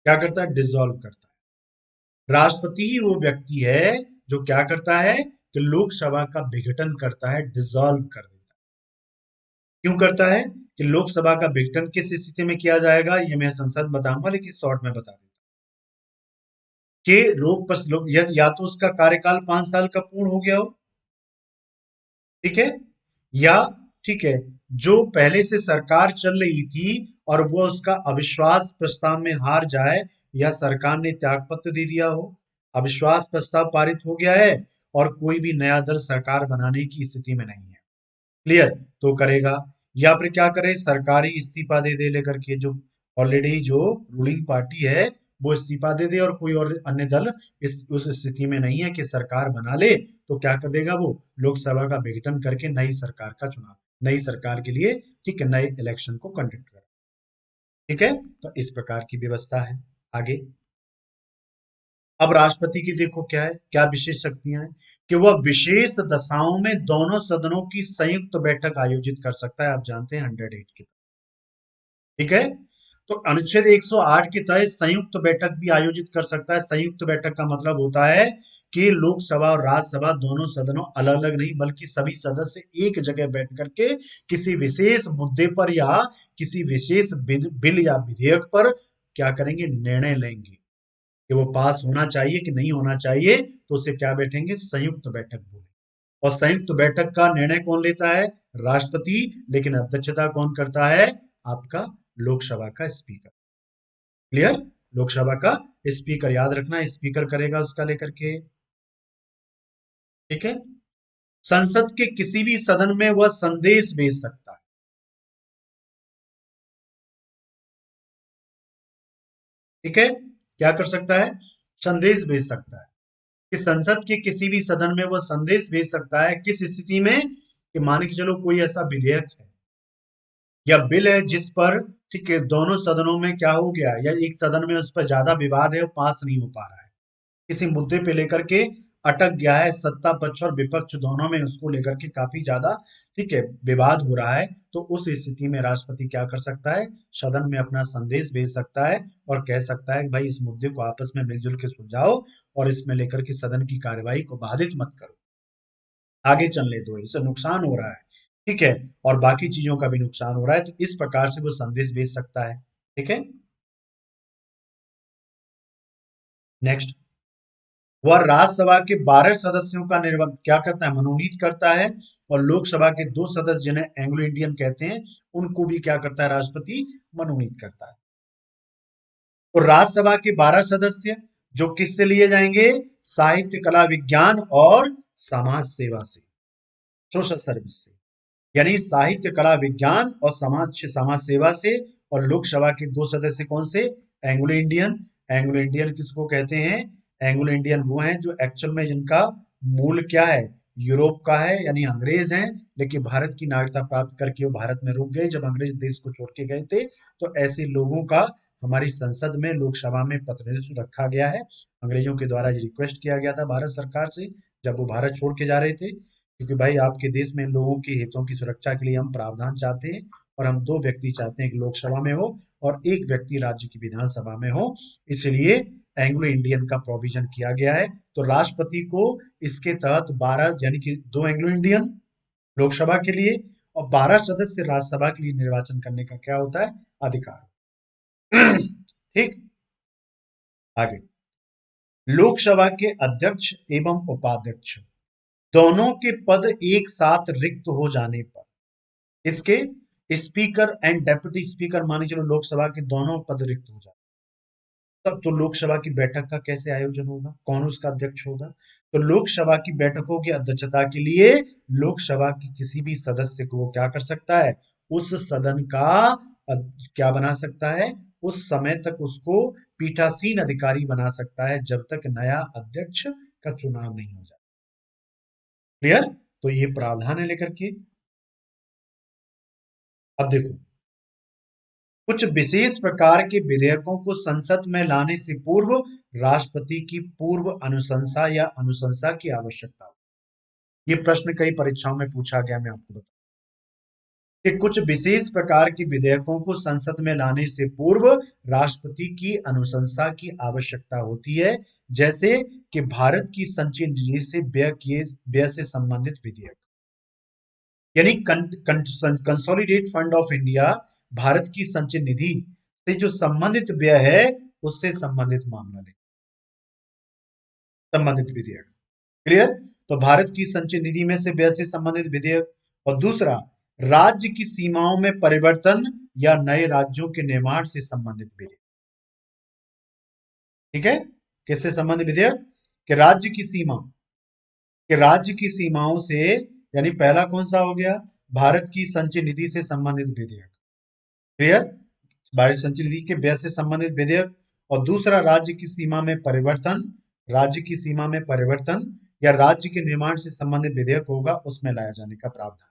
क्या करता है? डिसॉल्व करता है। राष्ट्रपति ही वो व्यक्ति है जो क्या करता है, कि लोकसभा का विघटन करता है, डिसॉल्व कर देता है। क्यों करता है? कि लोकसभा का विघटन किस स्थिति में किया जाएगा, ये मैं संसद बताऊंगा, लेकिन शॉर्ट में बता देता हूं कि लोक या तो उसका कार्यकाल 5 साल का पूर्ण हो गया हो, ठीक है, या, ठीक है, जो पहले से सरकार चल रही थी और वो उसका अविश्वास प्रस्ताव में हार जाए, या सरकार ने त्यागपत्र दे दिया हो, अविश्वास प्रस्ताव पारित हो गया है और कोई भी नया दल सरकार बनाने की स्थिति में नहीं है। क्लियर? तो करेगा। या फिर क्या करे, सरकार ही इस्तीफा दे दे लेकर के, जो ऑलरेडी जो रूलिंग पार्टी है वो इस्तीफा दे दे और कोई और अन्य दल इस उस स्थिति में नहीं है कि सरकार बना ले, तो क्या कर देगा वो, लोकसभा का विघटन करके नई सरकार का चुनाव, नई सरकार के लिए, ठीक है, नए इलेक्शन को कंडक्ट कर। ठीक है, तो इस प्रकार की व्यवस्था है। आगे, अब राष्ट्रपति की देखो क्या है, क्या विशेष शक्तियां हैं, कि वह विशेष दशाओं में दोनों सदनों की संयुक्त बैठक आयोजित कर सकता है। आप जानते हैं 108 की, ठीक है, तो अनुच्छेद 108 के तहत संयुक्त बैठक भी आयोजित कर सकता है। संयुक्त बैठक का मतलब होता है कि लोकसभा और राज्यसभा दोनों सदनों अलग अलग नहीं, बल्कि सभी सदस्य एक जगह बैठ करके किसी विशेष मुद्दे पर या किसी विशेष बिल या विधेयक पर क्या करेंगे, निर्णय लेंगे कि वो पास होना चाहिए कि नहीं होना चाहिए। तो उसे क्या बैठेंगे, संयुक्त बैठक बोले। और संयुक्त बैठक का निर्णय कौन लेता है? राष्ट्रपति। लेकिन अध्यक्षता कौन करता है? आपका लोकसभा का स्पीकर। क्लियर? लोकसभा का स्पीकर, याद रखना, स्पीकर करेगा उसका लेकर के। ठीक है, संसद के किसी भी सदन में वह संदेश भेज सकता है। ठीक है, क्या कर सकता है? संदेश भेज सकता है। कि संसद के किसी भी सदन में वह संदेश भेज सकता है, किस स्थिति में? कि मान के चलो कोई ऐसा विधेयक है या बिल है जिस पर, ठीक है, दोनों सदनों में क्या हो गया, या एक सदन में उस पर ज्यादा विवाद है, वो पास नहीं हो पा रहा है, किसी मुद्दे पे लेकर के अटक गया है, सत्ता पक्ष और विपक्ष दोनों में उसको लेकर के काफी ज्यादा, ठीक है, विवाद हो रहा है, तो उस स्थिति में राष्ट्रपति क्या कर सकता है, सदन में अपना संदेश भेज सकता है और कह सकता है कि भाई इस मुद्दे को आपस में मिलजुल के सुलझाओ और इसमें लेकर के सदन की कार्यवाही को बाधित मत करो, आगे चलने दो, इससे नुकसान हो रहा है, ठीक है, और बाकी चीजों का भी नुकसान हो रहा है, तो इस प्रकार से वो संदेश भेज सकता है, ठीक है। नेक्स्ट, वह राज्यसभा के 12 सदस्यों का निर्वाचन क्या करता है, मनोनीत करता है, और लोकसभा के 2 सदस्य जिन्हें एंग्लो इंडियन कहते हैं उनको भी क्या करता है, राष्ट्रपति मनोनीत करता है। तो राज्यसभा के 12 सदस्य जो किससे लिए जाएंगे, साहित्य, कला, विज्ञान और समाज सेवा से, सोशल सर्विस से, यानी साहित्य, कला, विज्ञान और समाज समाज सेवा से। और लोकसभा के 2 सदस्य कौन से, एंग्लो इंडियन। एंग्लो इंडियन किसको कहते हैं, एंग्लो इंडियन वो हैं जो एक्चुअल में जिनका मूल क्या है, यूरोप का है, यानी अंग्रेज हैं, लेकिन भारत की नागरिकता प्राप्त करके वो भारत में रुक गए जब अंग्रेज देश को छोड़ के गए थे। तो ऐसे लोगों का हमारी संसद में, लोकसभा में प्रतिनिधित्व रखा गया है। अंग्रेजों के द्वारा ये रिक्वेस्ट किया गया था भारत सरकार से जब वो भारत छोड़ के जा रहे थे, क्योंकि भाई आपके देश में लोगों के हितों की सुरक्षा के लिए हम प्रावधान चाहते हैं, और हम 2 व्यक्ति चाहते हैं कि लोकसभा में हो और 1 व्यक्ति राज्य की विधानसभा में हो, इसलिए एंग्लो इंडियन का प्रोविजन किया गया है। तो राष्ट्रपति को इसके तहत 12 यानी कि 2 एंग्लो इंडियन लोकसभा के लिए और 12 सदस्य राज्यसभा के लिए निर्वाचन करने का क्या होता है, अधिकार। ठीक, आगे, लोकसभा के अध्यक्ष एवं उपाध्यक्ष दोनों के पद एक साथ रिक्त हो जाने पर, इसके स्पीकर एंड डेप्यूटी स्पीकर मान के चलो लोकसभा के दोनों पद रिक्त हो जाए, तब तो लोकसभा की बैठक का कैसे आयोजन होगा, कौन उसका अध्यक्ष होगा। तो लोकसभा की बैठकों की अध्यक्षता के लिए लोकसभा के किसी भी सदस्य को वो क्या कर सकता है, उस सदन का क्या बना सकता है, उस समय तक उसको पीठासीन अधिकारी बना सकता है जब तक नया अध्यक्ष का चुनाव नहीं हो जाए। क्लियर, तो ये प्रावधान है लेकर के। अब देखो, कुछ विशेष प्रकार के विधेयकों को संसद में लाने से पूर्व राष्ट्रपति की पूर्व अनुशंसा या अनुशंसा की आवश्यकता हो। ये प्रश्न कई परीक्षाओं में पूछा गया, मैं आपको बता कि कुछ विशेष प्रकार के विधेयकों को संसद में लाने से पूर्व राष्ट्रपति की अनुशंसा की आवश्यकता होती है, जैसे कि भारत की संचयी निधि से व्यय से संबंधित विधेयक, यानी consolidate fund of India, Bharat की संचय निधि से जो संबंधित व्यय है उससे संबंधित मामला ले, संबंधित विधेयक। क्लियर, तो भारत की संचय निधि में से व्यय से संबंधित विधेयक, और दूसरा राज्य की सीमाओं में परिवर्तन या नए राज्यों के निर्माण से संबंधित विधेयक। ठीक है, किससे संबंधित विधेयक, कि राज्य की सीमा, कि राज्य की सीमाओं से, यानी पहला कौन सा हो गया, भारत की संचय निधि से संबंधित विधेयक। क्लियर, भारत संचय निधि के व्यय से संबंधित विधेयक, और दूसरा राज्य की सीमा में परिवर्तन, राज्य की सीमा में परिवर्तन या राज्य के निर्माण से संबंधित विधेयक होगा उसमें लाया जाने का प्रावधान।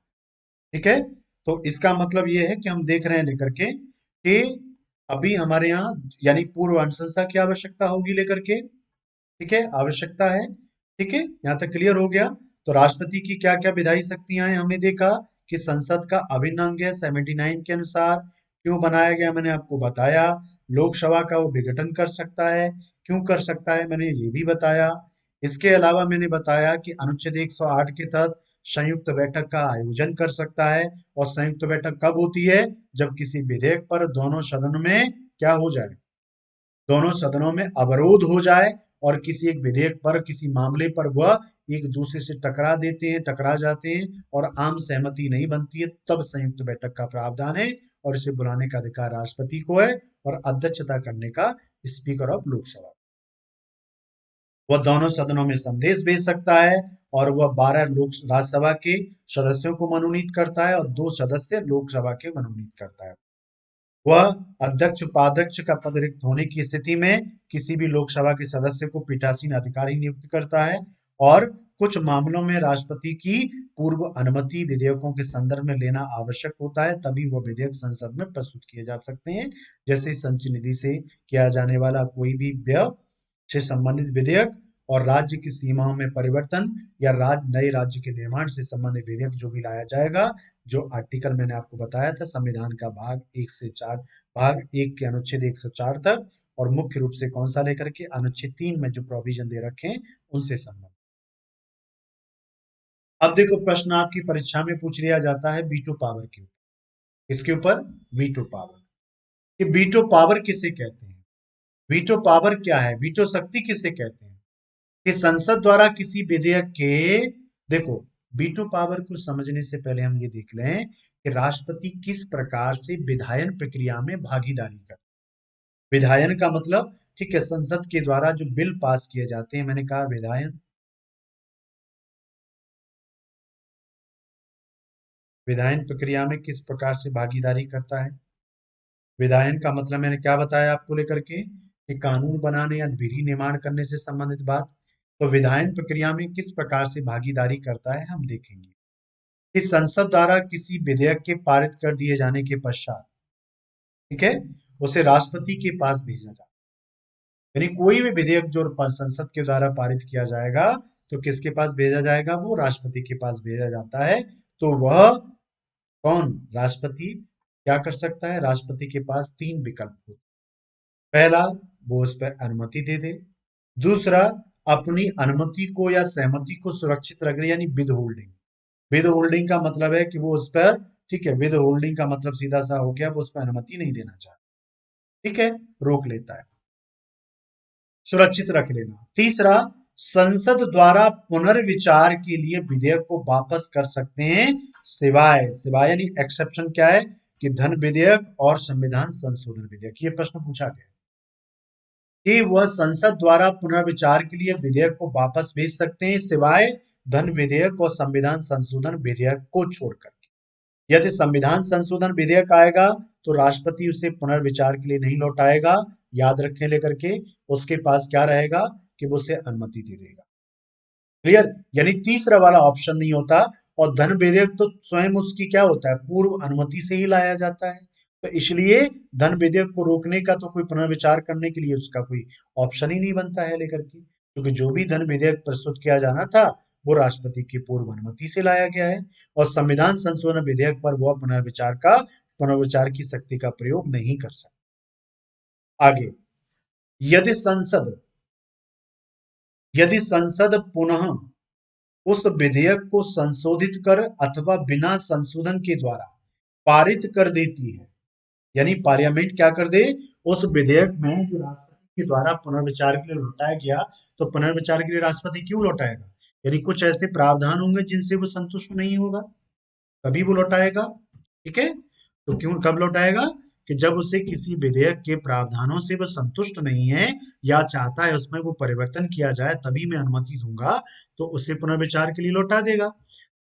ठीक है, तो इसका मतलब ये है कि हम देख रहे हैं लेकर के कि अभी हमारे यहाँ यानी पूर्व अनुशंसा की आवश्यकता होगी लेकर के, ठीक है, आवश्यकता है। ठीक है, यहाँ तक क्लियर हो गया। तो राष्ट्रपति की क्या क्या विधायी शक्तियां हैं हमने देखा कि संसद का अभिन्न अंग है 79 के अनुसार, क्यों बनाया गया मैंने आपको बताया। लोकसभा का वो विघटन कर सकता है, क्यों कर सकता है मैंने ये भी बताया। इसके अलावा मैंने बताया कि अनुच्छेद 108 के तहत संयुक्त बैठक का आयोजन कर सकता है, और संयुक्त बैठक कब होती है, जब किसी विधेयक पर दोनों सदन में क्या हो जाए, दोनों सदनों में अवरोध हो जाए और किसी एक विधेयक पर, किसी मामले पर वह एक दूसरे से टकरा देते हैं, टकरा जाते हैं और आम सहमति नहीं बनती है, तब संयुक्त बैठक का प्रावधान है, और इसे बुलाने का अधिकार राष्ट्रपति को है और अध्यक्षता करने का स्पीकर ऑफ लोकसभा। वह दोनों सदनों में संदेश भेज सकता है, और वह 12 लोक राज्यसभा के सदस्यों को मनोनीत करता है और 2 सदस्य लोकसभा के मनोनीत करता है। वह अध्यक्ष उपाध्यक्ष का पद रिक्त होने की स्थिति में किसी भी लोकसभा के सदस्य को पीठासीन अधिकारी नियुक्त करता है। और कुछ मामलों में राष्ट्रपति की पूर्व अनुमति विधेयकों के संदर्भ में लेना आवश्यक होता है, तभी वो विधेयक संसद में प्रस्तुत किए जा सकते हैं। जैसे संचय निधि से किया जाने वाला कोई भी व्यय से संबंधित विधेयक, और राज्य की सीमाओं में परिवर्तन या नए राज्य के निर्माण से संबंधित विधेयक जो भी लाया जाएगा, जो आर्टिकल मैंने आपको बताया था संविधान का भाग 1 से 4, भाग 1 के अनुच्छेद 104 तक, और मुख्य रूप से कौन सा लेकर के अनुच्छेद 3 में जो प्रोविजन दे रखे हैं उनसे संबंधित। अब देखो प्रश्न आपकी परीक्षा में पूछ लिया जाता है वीटो पावर के ऊपर। इसके ऊपर वीटो पावर, कि वीटो पावर किसे कहते हैं, वीटो पावर क्या है, वीटो शक्ति किसे कहते हैं। कि संसद द्वारा किसी विधेयक के, देखो वीटो पावर को समझने से पहले हम ये देख लें कि राष्ट्रपति किस प्रकार से विधायन प्रक्रिया में भागीदारी करते हैं। विधायन का मतलब, ठीक है, संसद के द्वारा जो बिल पास किए जाते हैं, मैंने कहा विधायन, विधायन प्रक्रिया में किस प्रकार से भागीदारी करता है। विधायन का मतलब मैंने क्या बताया आपको लेकर के, कि कानून बनाने या विधि निर्माण करने से संबंधित बात। तो विधायन प्रक्रिया में किस प्रकार से भागीदारी करता है हम देखेंगे। कि संसद द्वारा किसी विधेयक के पारित कर दिए जाने के पश्चात, ठीक है, उसे राष्ट्रपति के पास भेजा जाता है। यानी कोई भी विधेयक जो संसद के द्वारा पारित किया जाएगा, तो किसके पास भेजा जाएगा, वो राष्ट्रपति के पास भेजा जाता है। तो वह कौन, राष्ट्रपति क्या कर सकता है, राष्ट्रपति के पास तीन विकल्प होते हैं। पहला, वो उस पर अनुमति दे दे। दूसरा, अपनी अनुमति को या सहमति को सुरक्षित रख ले, यानी विद होल्डिंग। विद होल्डिंग का मतलब है कि वो उस पर, ठीक है, विद होल्डिंग का मतलब सीधा सा हो गया, वो उस पर अनुमति नहीं देना चाहता, ठीक है, रोक लेता है, सुरक्षित रख लेना। तीसरा, संसद द्वारा पुनर्विचार के लिए विधेयक को वापस कर सकते हैं, सिवाय, सिवाय यानी एक्सेप्शन क्या है, कि धन विधेयक और संविधान संशोधन विधेयक। ये प्रश्न पूछा गया कि वह संसद द्वारा पुनर्विचार के लिए विधेयक को वापस भेज सकते हैं, सिवाय धन विधेयक और संविधान संशोधन विधेयक को छोड़कर। यदि संविधान संशोधन विधेयक आएगा तो राष्ट्रपति उसे पुनर्विचार के लिए नहीं लौटाएगा, याद रखें लेकर के, उसके पास क्या रहेगा, कि वो उसे अनुमति दे देगा। क्लियर, यानी तीसरा वाला ऑप्शन नहीं होता। और धन विधेयक तो स्वयं उसकी क्या होता है, पूर्व अनुमति से ही लाया जाता है। तो इसलिए धन विधेयक को रोकने का तो कोई पुनर्विचार करने के लिए उसका कोई ऑप्शन ही नहीं बनता है लेकर के, क्योंकि जो भी धन विधेयक प्रस्तुत किया जाना था वो राष्ट्रपति की पूर्व अनुमति से लाया गया है। और संविधान संशोधन विधेयक पर वह पुनर्विचार की शक्ति का प्रयोग नहीं कर सकता। आगे, यदि संसद यदि संसद पुनः उस विधेयक को संशोधित कर अथवा बिना संशोधन के द्वारा पारित कर देती है, यानी पार्लियामेंट क्या कर दे, उस विधेयक में जो राष्ट्रपति के द्वारा पुनर्विचार के लिए लौटाया गया, तो पुनर्विचार के लिए राष्ट्रपति क्यों लौटाएगा, यानी कुछ ऐसे प्रावधान होंगे जिनसे वो संतुष्ट नहीं होगा, तभी वो लौटाएगा, ठीक है। तो क्यों, कब लौटाएगा, कि जब उसे किसी विधेयक के प्रावधानों से वो संतुष्ट नहीं है या चाहता है उसमें वो परिवर्तन किया जाए, तभी मैं अनुमति दूंगा, तो उसे पुनर्विचार के लिए लौटा देगा।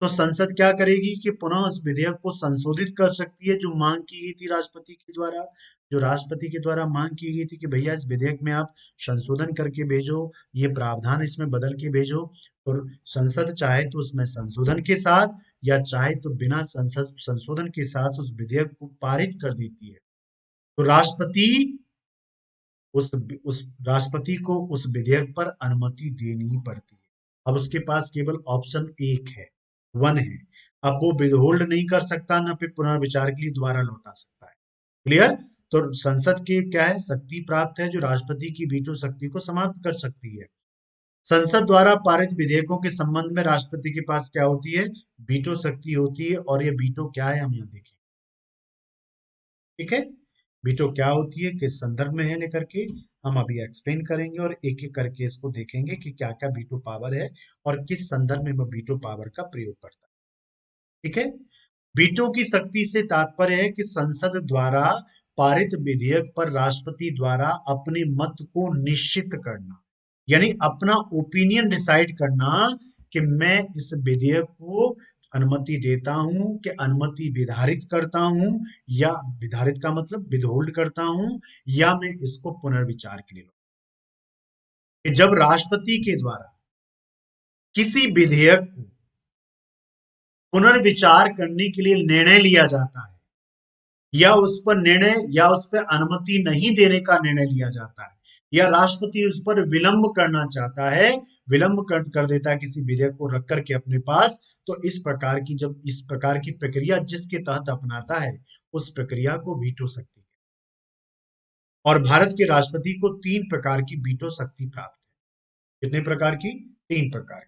तो संसद क्या करेगी, कि पुनः उस विधेयक को संशोधित कर सकती है, जो मांग की गई थी राष्ट्रपति के द्वारा, जो राष्ट्रपति के द्वारा मांग की गई थी कि भैया इस विधेयक में आप संशोधन करके भेजो, ये प्रावधान इसमें बदल के भेजो। और संसद चाहे तो उसमें संशोधन के साथ, या चाहे तो बिना संसद संशोधन के साथ उस विधेयक को पारित कर देती है। तो उस राष्ट्रपति को उस विधेयक पर अनुमति देनी ही पड़ती है। अब उसके पास केवल ऑप्शन एक है, वन है। अब वो विदहोल्ड नहीं कर सकता, न फिर पुनर्विचार के लिए दोबारा लौटा सकता है। क्लियर। तो संसद की क्या है, शक्ति प्राप्त है, जो राष्ट्रपति की वीटो शक्ति को समाप्त कर सकती है। संसद द्वारा पारित विधेयकों के संबंध में राष्ट्रपति के पास क्या होती है, वीटो शक्ति होती है। और ये वीटो क्या है हम यहाँ देखें, ठीक है, वीटो क्या होती है, किस संदर्भ में है लेकर के हम अभी एक्सप्लेन करेंगे, और एक एक करके इसको देखेंगे कि क्या क्या वीटो पावर है और किस संदर्भ में वह वीटो पावर का प्रयोग करता है, ठीक है। वीटो की शक्ति से तात्पर्य है कि संसद द्वारा पारित विधेयक पर राष्ट्रपति द्वारा अपने मत को निश्चित करना, यानी अपना ओपिनियन डिसाइड करना, कि मैं इस विधेयक को अनुमति देता हूं कि अनुमति विधारित करता हूं, या विधारित का मतलब विदहोल्ड करता हूं, या मैं इसको पुनर्विचार के लिए लूं। कि जब राष्ट्रपति के द्वारा किसी विधेयक को पुनर्विचार करने के लिए निर्णय लिया जाता है, या उस पर निर्णय या उस पर अनुमति नहीं देने का निर्णय लिया जाता है, या राष्ट्रपति उस पर विलंब करना चाहता है, विलंब कर देता है किसी विधेयक को रख करके अपने पास, तो इस प्रकार की जब इस प्रकार की प्रक्रिया जिसके तहत अपनाता है, उस प्रक्रिया को वीटो शक्ति। और भारत के राष्ट्रपति को 3 प्रकार की वीटो शक्ति प्राप्त है। कितने प्रकार की? 3 प्रकार।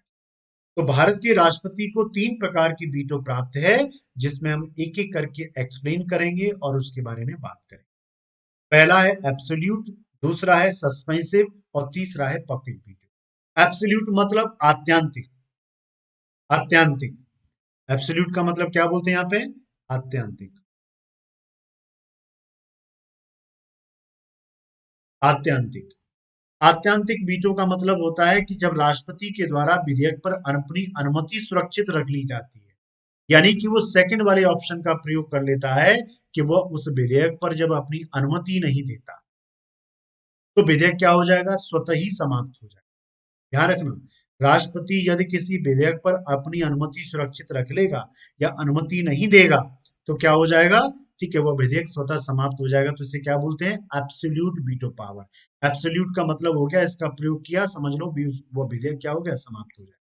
तो भारत के राष्ट्रपति को 3 प्रकार की वीटो प्राप्त है, जिसमें हम एक एक करके एक्सप्लेन करेंगे और उसके बारे में बात करेंगे। पहला है एब्सोल्यूट, दूसरा है सस्पेंसिव और तीसरा है पॉकेट वीटो। एब्सोल्यूट मतलब आत्यांतिक। आत्यांतिक। एब्सोल्यूट का मतलब क्या बोलते हैं यहाँ पे? आत्यांतिक। आत्यांतिक। आत्यांतिक वीटो का मतलब होता है कि जब राष्ट्रपति के द्वारा विधेयक पर अपनी अनुमति सुरक्षित रख ली जाती है, यानी कि वो सेकंड वाले ऑप्शन का प्रयोग कर लेता है कि वह उस विधेयक पर जब अपनी अनुमति नहीं देता, तो विधेयक क्या हो जाएगा? स्वतः ही समाप्त हो जाएगा। ध्यान रखना, राष्ट्रपति यदि किसी विधेयक पर अपनी अनुमति सुरक्षित रख लेगा या अनुमति नहीं देगा, तो क्या हो जाएगा? ठीक है, वह विधेयक स्वतः समाप्त हो जाएगा। तो इसे क्या बोलते हैं? Absolute veto power. एब्सोल्यूट का मतलब हो गया, इसका प्रयोग किया, समझ लो वो विधेयक क्या हो गया? समाप्त हो जाएगा।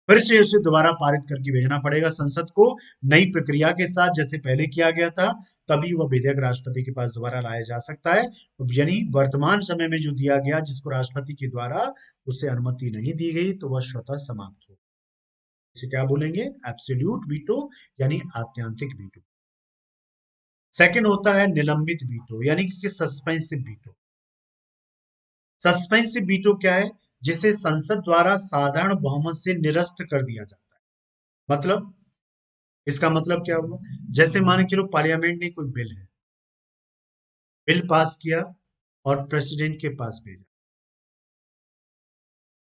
फिर से उसे दोबारा पारित करके भेजना पड़ेगा संसद को, नई प्रक्रिया के साथ, जैसे पहले किया गया था, तभी वह विधेयक राष्ट्रपति के पास दोबारा लाया जा सकता है। यानी वर्तमान समय में जो दिया गया, जिसको राष्ट्रपति के द्वारा उसे अनुमति नहीं दी गई, तो वह स्वतः समाप्त हो। इसे क्या बोलेंगे? एब्सोल्यूट वीटो, यानी आत्यांतिक वीटो। सेकंड होता है निलंबित वीटो, यानी कि सस्पेंसिव वीटो। सस्पेंसिव वीटो क्या है? जिसे संसद द्वारा साधारण बहुमत से निरस्त कर दिया जाता है। मतलब, इसका मतलब क्या हुआ? जैसे मान के चलो पार्लियामेंट ने कोई बिल है, बिल पास किया और प्रेसिडेंट के पास भेजा।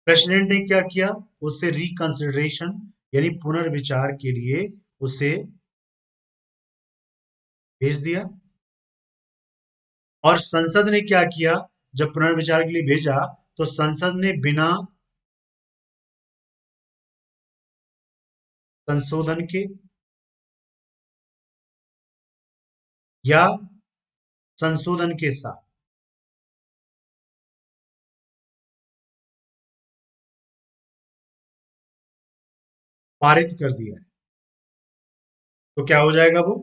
प्रेसिडेंट ने क्या किया? उसे रिकंसिडरेशन यानी पुनर्विचार के लिए उसे भेज दिया। और संसद ने क्या किया? जब पुनर्विचार के लिए भेजा, तो संसद ने बिना संशोधन के या संशोधन के साथ पारित कर दिया। तो क्या हो जाएगा? वो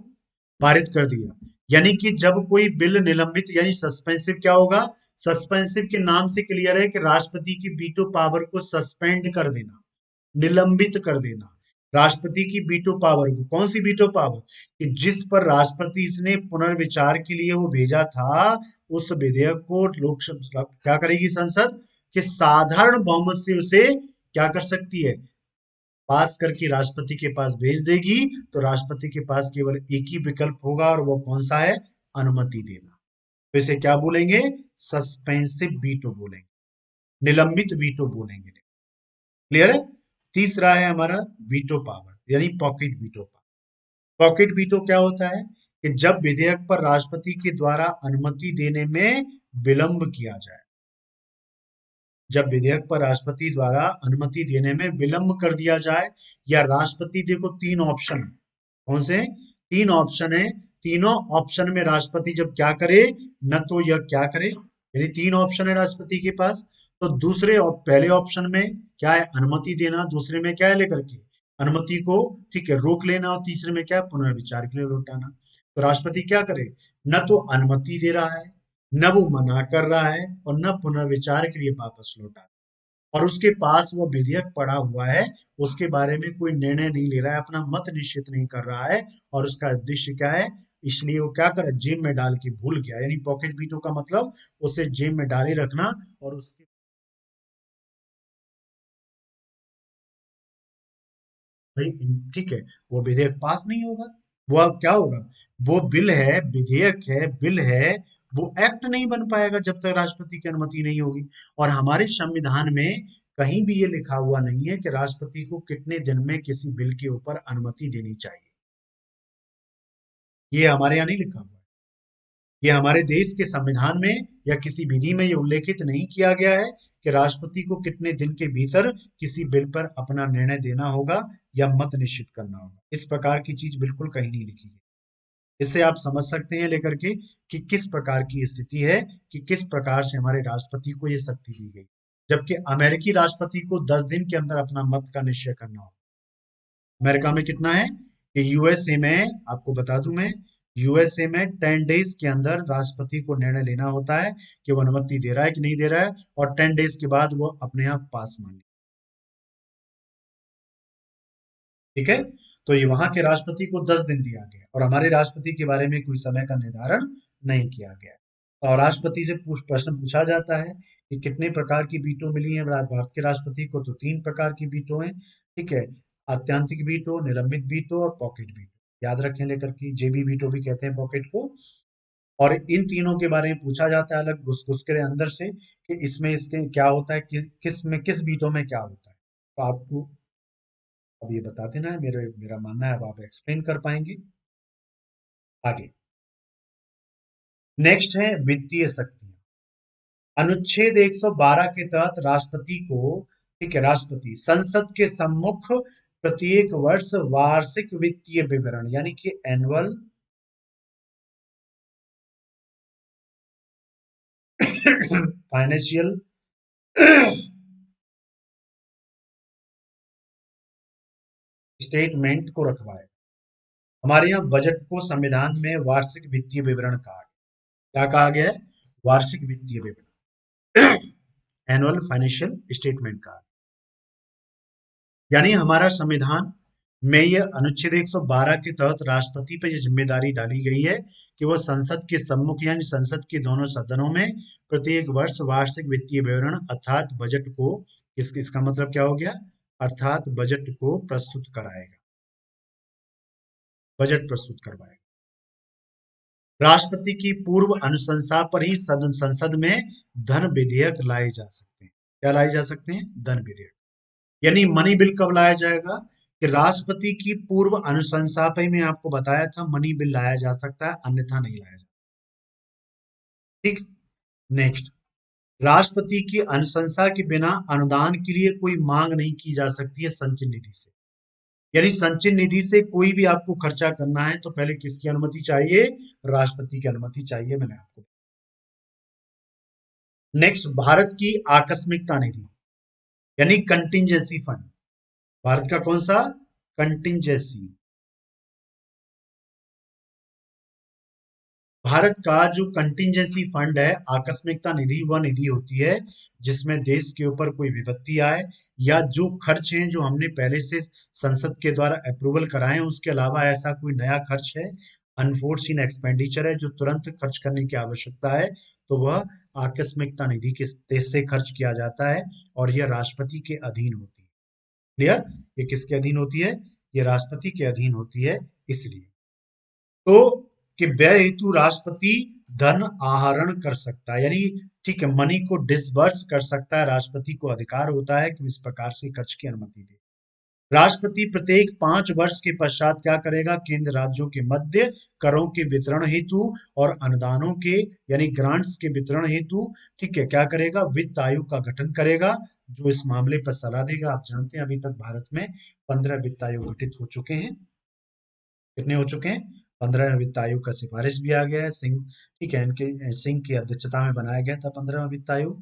पारित कर दिया। यानी कि जब कोई बिल निलंबित यानी सस्पेंसिव क्या होगा? सस्पेंसिव के नाम से क्लियर है कि राष्ट्रपति की वीटो पावर को सस्पेंड कर देना, निलंबित कर देना। राष्ट्रपति की वीटो पावर को, कौन सी वीटो पावर? कि जिस पर राष्ट्रपति ने पुनर्विचार के लिए वो भेजा था, उस विधेयक को लोकसभा क्या करेगी? संसद कि साधारण बहुमत से उसे क्या कर सकती है? पास करके राष्ट्रपति के पास भेज देगी। तो राष्ट्रपति के पास केवल एक ही विकल्प होगा, और वो कौन सा है? अनुमति देना। तो इसे क्या बोलेंगे? सस्पेंसिव वीटो बोलेंगे, निलंबित वीटो बोलेंगे। क्लियर है? तीसरा है हमारा वीटो पावर, यानी pocket veto power. Pocket veto क्या होता है? कि जब विधेयक पर राष्ट्रपति के द्वारा अनुमति देने में विलंब किया जाए। जब विधेयक पर राष्ट्रपति द्वारा अनुमति देने में विलंब कर दिया जाए, या राष्ट्रपति, देखो 3 ऑप्शन, कौन से? 3 ऑप्शन है। तीनों ऑप्शन में राष्ट्रपति जब क्या करे, न तो यह क्या करे, यानी 3 ऑप्शन है राष्ट्रपति के पास। तो पहले ऑप्शन में क्या है? अनुमति देना। दूसरे में क्या है? लेकर के अनुमति को, ठीक है, रोक लेना। और तीसरे में क्या है? पुनर्विचार के लिए लौटाना। तो राष्ट्रपति क्या करे? न तो अनुमति दे रहा है, न वो मना कर रहा है, और न पुनर्विचार के लिए वापस लौटा रहा है। और उसके पास वो विधेयक पड़ा हुआ है, उसके बारे में कोई निर्णय नहीं ले रहा है, अपना मत निश्चित नहीं कर रहा है। और उसका उद्देश्य क्या है? इसलिए वो क्या करे? जेब में डाल के भूल गया। यानी पॉकेट वीटो का मतलब उसे जेब में डाले रखना। और उसके भाई, ठीक है, वो विधेयक पास नहीं होगा। वो अब क्या होगा? वो बिल है, विधेयक है, बिल है, वो एक्ट नहीं बन पाएगा जब तक राष्ट्रपति की अनुमति नहीं होगी। और हमारे संविधान में कहीं भी ये लिखा हुआ नहीं है कि राष्ट्रपति को कितने दिन में किसी बिल के ऊपर अनुमति देनी चाहिए। ये हमारे यहाँ नहीं लिखा हुआ है। ये हमारे देश के संविधान में या किसी विधि में ये उल्लेखित नहीं किया गया है कि राष्ट्रपति को कितने दिन के भीतर किसी बिल पर अपना निर्णय देना होगा या मत निश्चित करना होगा। इस प्रकार की चीज बिल्कुल कहीं नहीं लिखी है। इससे आप समझ सकते हैं लेकर के कि किस प्रकार की स्थिति है, कि किस प्रकार से हमारे राष्ट्रपति को ये शक्ति दी गई, जबकि अमेरिकी राष्ट्रपति को 10 दिन के अंदर अपना मत का निश्चय करना होगा। अमेरिका में कितना है कि यूएसए में, आपको बता दूं मैं, यूएसए में 10 डेज के अंदर राष्ट्रपति को निर्णय लेना होता है कि वो अनुमति दे रहा है कि नहीं दे रहा है, और 10 डेज के बाद वो अपने आप पास मान ले। ठीक है। तो ये वहां के राष्ट्रपति को 10 दिन दिया गया, और हमारे राष्ट्रपति के बारे में कोई समय का निर्धारण नहीं किया गया। और राष्ट्रपति से प्रश्न पूछा जाता है कि कितने प्रकार की वीटो मिली है भारत के राष्ट्रपति को, तो 3 प्रकार की वीटो है। ठीक है। आत्यांतिक वीटो, निलंबित वीटो और पॉकेट वीटो, याद रखें लेकर की, जेबी वीटो भी कहते हैं पॉकेट को। और इन तीनों के बारे में पूछा जाता है अलग घुस घुस के अंदर से कि इसमें इसके क्या होता है, किस में, किस वीटो में क्या होता है। तो आपको अब ये बता देना है, मेरा मानना है अब आप एक्सप्लेन कर पाएंगे आगे। नेक्स्ट है वित्तीय शक्तियां। अनुच्छेद 112 के तहत राष्ट्रपति को, ठीक है, राष्ट्रपति संसद के सम्मुख प्रत्येक वर्ष वार्षिक वित्तीय विवरण यानी कि एनुअल फाइनेंशियल स्टेटमेंट को रखवाए। हमारे यहाँ बजट को संविधान में वार्षिक वित्तीय विवरण कहा गया। क्या कहा गया है? वार्षिक वित्तीय विवरण, एनुअल फाइनेंशियल स्टेटमेंट का। यानी हमारा संविधान में यह अनुच्छेद 112 के तहत राष्ट्रपति पर यह जिम्मेदारी डाली गई है कि वह संसद के सम्मुख यानी संसद के दोनों सदनों में प्रत्येक वर्ष वार्षिक वित्तीय विवरण अर्थात बजट को, इसका मतलब क्या हो गया, अर्थात बजट को प्रस्तुत कराएगा, बजट प्रस्तुत करवाएगा। राष्ट्रपति की पूर्व अनुशंसा पर ही सदन संसद में धन विधेयक लाए जा सकते हैं। क्या लाए जा सकते हैं? धन विधेयक। यानी मनी बिल कब लाया जाएगा? कि राष्ट्रपति की पूर्व अनुशंसा पे मैं आपको बताया था मनी बिल लाया जा सकता है, अन्यथा नहीं लाया जा। ठीक। नेक्स्ट, राष्ट्रपति की अनुशंसा के बिना अनुदान के लिए कोई मांग नहीं की जा सकती है संचय निधि से। यानी संचय निधि से कोई भी आपको खर्चा करना है तो पहले किसकी अनुमति चाहिए? राष्ट्रपति की अनुमति चाहिए, मैंने आपको। नेक्स्ट, भारत की आकस्मिकता निधि यानी कंटिंजेंसी फंड। भारत का कौन सा? कंटिंजेंसी। भारत का जो कंटिंजेंसी फंड है, आकस्मिकता निधि, वह निधि होती है जिसमें देश के ऊपर कोई विपत्ति आए या जो खर्च हैं जो हमने पहले से संसद के द्वारा अप्रूवल कराए हैं उसके अलावा ऐसा कोई नया खर्च है, अनफोर्सीन एक्सपेंडिचर है जो तुरंत खर्च करने की आवश्यकता है, तो वह आकस्मिकता निधि के तेज से खर्च किया जाता है और यह राष्ट्रपति के अधीन होती है। क्लियर? ये किसके अधीन होती है? ये राष्ट्रपति के अधीन होती है। इसलिए तो कि व्यय हेतु राष्ट्रपति धन आहरण कर सकता है, यानी ठीक है, मनी को डिसबर्स कर सकता है, राष्ट्रपति को अधिकार होता है कि इस प्रकार से खर्च की अनुमति दे। राष्ट्रपति प्रत्येक 5 वर्ष के पश्चात क्या करेगा? केंद्र राज्यों के मध्य करों के वितरण हेतु और अनुदानों के यानी ग्रांट्स के वितरण हेतु, ठीक है, क्या करेगा? वित्त आयोग का गठन करेगा जो इस मामले पर सलाह देगा। आप जानते हैं अभी तक भारत में 15 वित्त आयोग गठित हो चुके हैं। कितने हो चुके हैं? 15 वित्त आयोग का सिफारिश भी आ गया है सिंह, ठीक है, इनके सिंह की अध्यक्षता में बनाया गया था 15वां वित्त आयोग।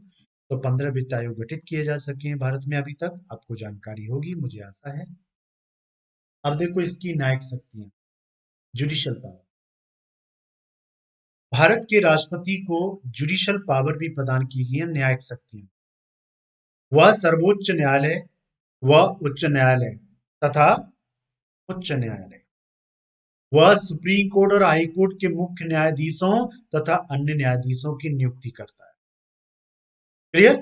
तो 15 वित्त आयोग गठित किए जा सके हैं भारत में अभी तक, आपको जानकारी होगी मुझे आशा है। अब देखो इसकी न्यायिक शक्तियां, जुडिशियल पावर। भारत के राष्ट्रपति को जुडिशियल पावर भी प्रदान की गई है, न्यायिक शक्तियां। वह सर्वोच्च न्यायालय, वह उच्च न्यायालय तथा उच्च न्यायालय, वह सुप्रीम कोर्ट और हाई कोर्ट के मुख्य न्यायाधीशों तथा अन्य न्यायाधीशों की नियुक्ति करता है। क्लियर?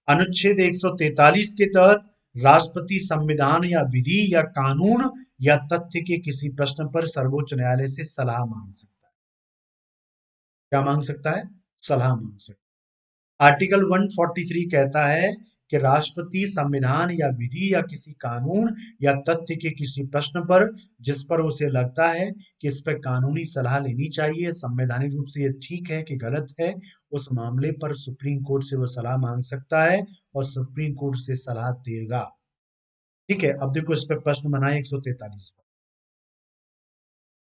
अनुच्छेद 143 के तहत राष्ट्रपति संविधान या विधि या कानून या तथ्य के किसी प्रश्न पर सर्वोच्च न्यायालय से सलाह मांग सकता है। क्या मांग सकता है? सलाह मांग सकता है। आर्टिकल 143 कहता है कि राष्ट्रपति संविधान या विधि या किसी कानून या तथ्य के किसी प्रश्न पर जिस पर उसे लगता है कि इस पर कानूनी सलाह लेनी चाहिए, संवैधानिक रूप से ये ठीक है कि गलत है, उस मामले पर सुप्रीम कोर्ट से वो सलाह मांग सकता है और सुप्रीम कोर्ट से सलाह देगा। ठीक है, अब देखो इस पर प्रश्न बनाए 143 पर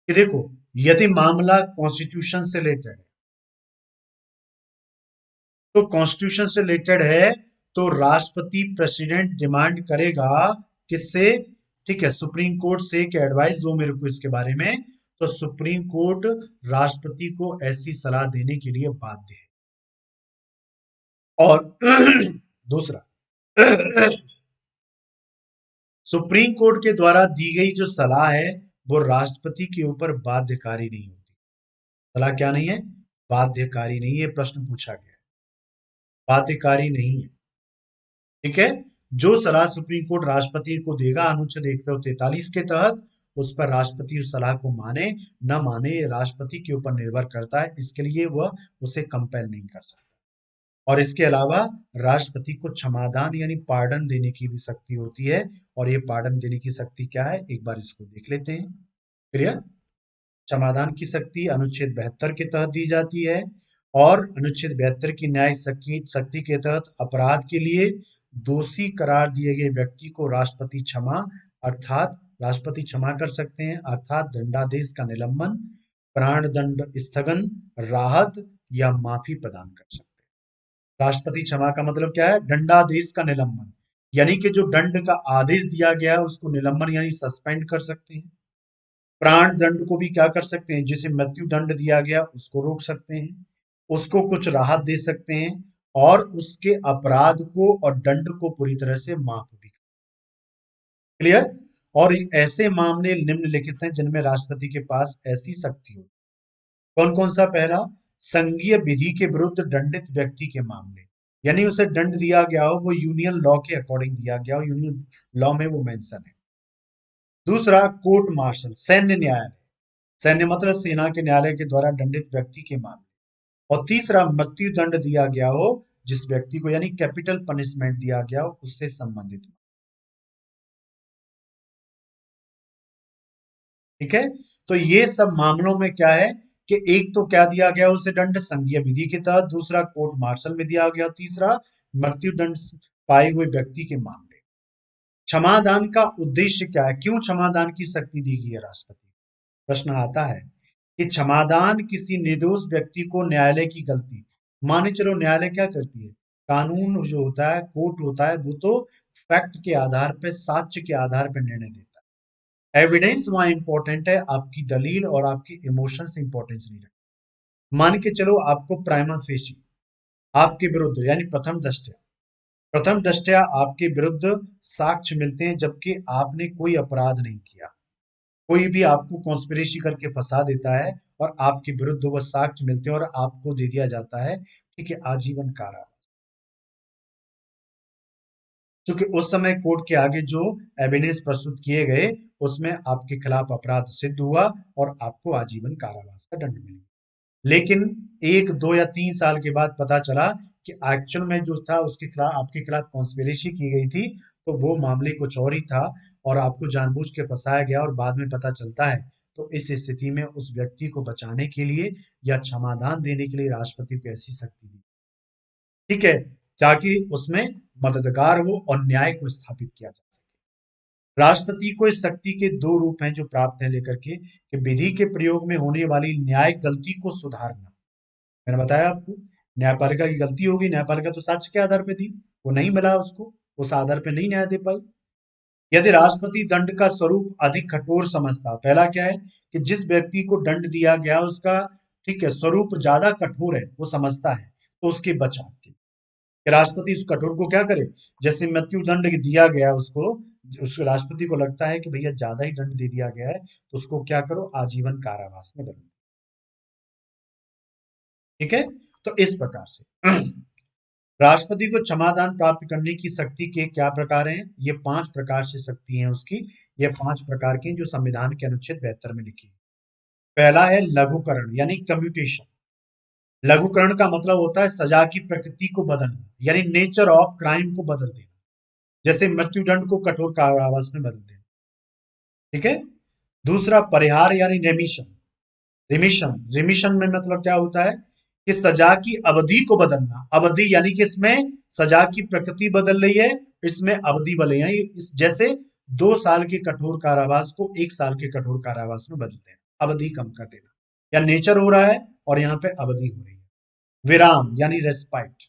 कि देखो, यदि मामला कॉन्स्टिट्यूशन से रिलेटेड है, तो कॉन्स्टिट्यूशन से रिलेटेड है तो राष्ट्रपति प्रेसिडेंट डिमांड करेगा किससे? ठीक है, सुप्रीम कोर्ट से कि एडवाइस दो मेरे को इसके बारे में। तो सुप्रीम कोर्ट राष्ट्रपति को ऐसी सलाह देने के लिए बाध्य है। और दूसरा, सुप्रीम कोर्ट के द्वारा दी गई जो सलाह है वो राष्ट्रपति के ऊपर बाध्यकारी नहीं होती। सलाह क्या नहीं है? बाध्यकारी नहीं है। प्रश्न पूछा गया है, बाध्यकारी नहीं है। ठीक है, जो सलाह सुप्रीम कोर्ट राष्ट्रपति को देगा अनुच्छेद 143 के तहत, उस पर राष्ट्रपति उस सलाह को माने न माने ये राष्ट्रपति के ऊपर निर्भर करता है। इसके लिए वह उसे कंपेल नहीं कर सकता। और इसके अलावा राष्ट्रपति को क्षमादान यानी पार्डन देने की भी शक्ति होती है। और ये पार्डन देने की शक्ति क्या है, एक बार इसको देख लेते हैं। क्लियर? क्षमादान की शक्ति अनुच्छेद 72 के तहत दी जाती है। और अनुच्छेद 72 की न्यायिक शक्ति के तहत अपराध के लिए दोषी करार दिए गए व्यक्ति को राष्ट्रपति क्षमा अर्थात राष्ट्रपति क्षमा कर सकते हैं, अर्थात दंडादेश का निलंबन, प्राण दंड स्थगन, राहत या माफी प्रदान कर सकते हैं। राष्ट्रपति क्षमा का मतलब क्या है? दंडादेश का निलंबन, यानी कि जो दंड का आदेश दिया गया है उसको निलंबन यानी सस्पेंड कर सकते हैं। प्राण दंड को भी क्या कर सकते हैं? जिसे मृत्यु दंड दिया गया उसको रोक सकते हैं, उसको कुछ राहत दे सकते हैं और उसके अपराध को और दंड को पूरी तरह से माफ भी। क्लियर? और ऐसे मामले निम्नलिखित हैं जिनमें राष्ट्रपति के पास ऐसी शक्ति हो। कौन कौन सा? पहला, संघीय विधि के विरुद्ध दंडित व्यक्ति के मामले, यानी उसे दंड दिया गया हो वो यूनियन लॉ के अकॉर्डिंग दिया गया हो, यूनियन लॉ में वो मेंशन है। दूसरा, कोर्ट मार्शल सैन्य न्यायालय, सैन्य मतलब सेना के न्यायालय के द्वारा दंडित व्यक्ति के मामले। और तीसरा, मृत्यु दंड दिया गया हो जिस व्यक्ति को, यानी कैपिटल पनिशमेंट दिया गया हो उससे संबंधित। ठीक है, तो ये सब मामलों में क्या है कि एक तो क्या दिया गया उसे दंड संघीय विधि के तहत, दूसरा कोर्ट मार्शल में दिया गया, तीसरा मृत्यु दंड पाए हुए व्यक्ति के मामले। क्षमादान का उद्देश्य क्या है? क्यों क्षमादान की शक्ति दी गई है राष्ट्रपति? प्रश्न आता है कि क्षमादान किसी निर्दोष व्यक्ति को न्यायालय की गलती, माने चलो न्यायालय क्या करती है, कानून जो होता है, कोर्ट होता है, वो तो फैक्ट के आधार पे, साक्ष्य के आधार पे निर्णय देता है। एविडेंस वहां इंपॉर्टेंट है, आपकी दलील और आपकी इमोशंस इंपॉर्टेंस नहीं रखते। मान के चलो आपको प्राइमा फेसी आपके विरुद्ध यानी प्रथम दृष्टया आपके विरुद्ध साक्ष्य मिलते हैं जबकि आपने कोई अपराध नहीं किया। कोई भी आपको कॉन्स्पिरेसी करके फंसा देता है और आपके विरुद्ध वो साक्ष्य मिलते हैं और आपको दे दिया जाता है, ठीक है, आजीवन कारावास। क्योंकि उस समय कोर्ट के आगे जो एविडेंस प्रस्तुत किए गए उसमें आपके खिलाफ अपराध सिद्ध हुआ और आपको आजीवन कारावास का दंड मिला। लेकिन 1 2 या 3 साल के बाद पता चला कि एक्चुअल में जो था उसके खिलाफ, आपके खिलाफ कॉन्स्पिरेसी की गई थी, तो वो मामले कुछ और ही था और आपको जानबूझ के फंसाया गया और बाद में पता चलता है। तो इस स्थिति में उस व्यक्ति को बचाने के लिए या क्षमादान देने के लिए राष्ट्रपति को ऐसी शक्ति दी, ठीक है, ताकि उसमें मददगार हो और न्याय को स्थापित किया जा सके। राष्ट्रपति को इस शक्ति के दो रूप हैं जो प्राप्त है लेकर के, कि विधि के प्रयोग में होने वाली न्यायिक गलती को सुधारना। मैंने बताया आपको, न्यायपालिका की गलती होगी, न्यायपालिका तो साक्ष्य के आधार पे दी, वो नहीं मिला उसको, उस आधार पे नहीं न्याय दे पाई। यदि राष्ट्रपति दंड का स्वरूप अधिक कठोर समझता, पहला क्या है कि जिस व्यक्ति को दंड दिया गया उसका, ठीक है, स्वरूप ज्यादा कठोर है वो समझता है, तो उसके बचाव के कि राष्ट्रपति उस कठोर को क्या करे, जैसे मृत्यु दंड दिया गया उसको, उस राष्ट्रपति को लगता है कि भैया ज्यादा ही दंड दे दिया गया है तो उसको क्या करो, आजीवन कारावास में बदलो। ठीक है, तो इस प्रकार से राष्ट्रपति को क्षमादान प्राप्त करने की शक्ति के क्या प्रकार हैं? ये 5 प्रकार से शक्ति हैं उसकी। ये 5 प्रकार की जो संविधान के अनुच्छेद 72 में लिखी है। पहला है लघुकरण यानी कम्यूटेशन, लघुकरण का मतलब होता है सजा की प्रकृति को बदलना, यानी नेचर ऑफ क्राइम को बदल देना, जैसे मृत्युदंड को कठोर कारावास में बदल देना। ठीक है। दूसरा परिहार यानी रेमिशन। रिमिशन रिमिशन में मतलब क्या होता है कि सजा की अवधि को बदलना। अवधि यानी कि इसमें सजा की प्रकृति बदल रही है, इसमें अवधि बदल रही है। जैसे 2 साल के कठोर कारावास को 1 साल के कठोर कारावास में बदल देना, अवधि कम कर देना, या नेचर हो रहा है और यहाँ पे अवधि हो रही है। विराम यानी रेस्पाइट,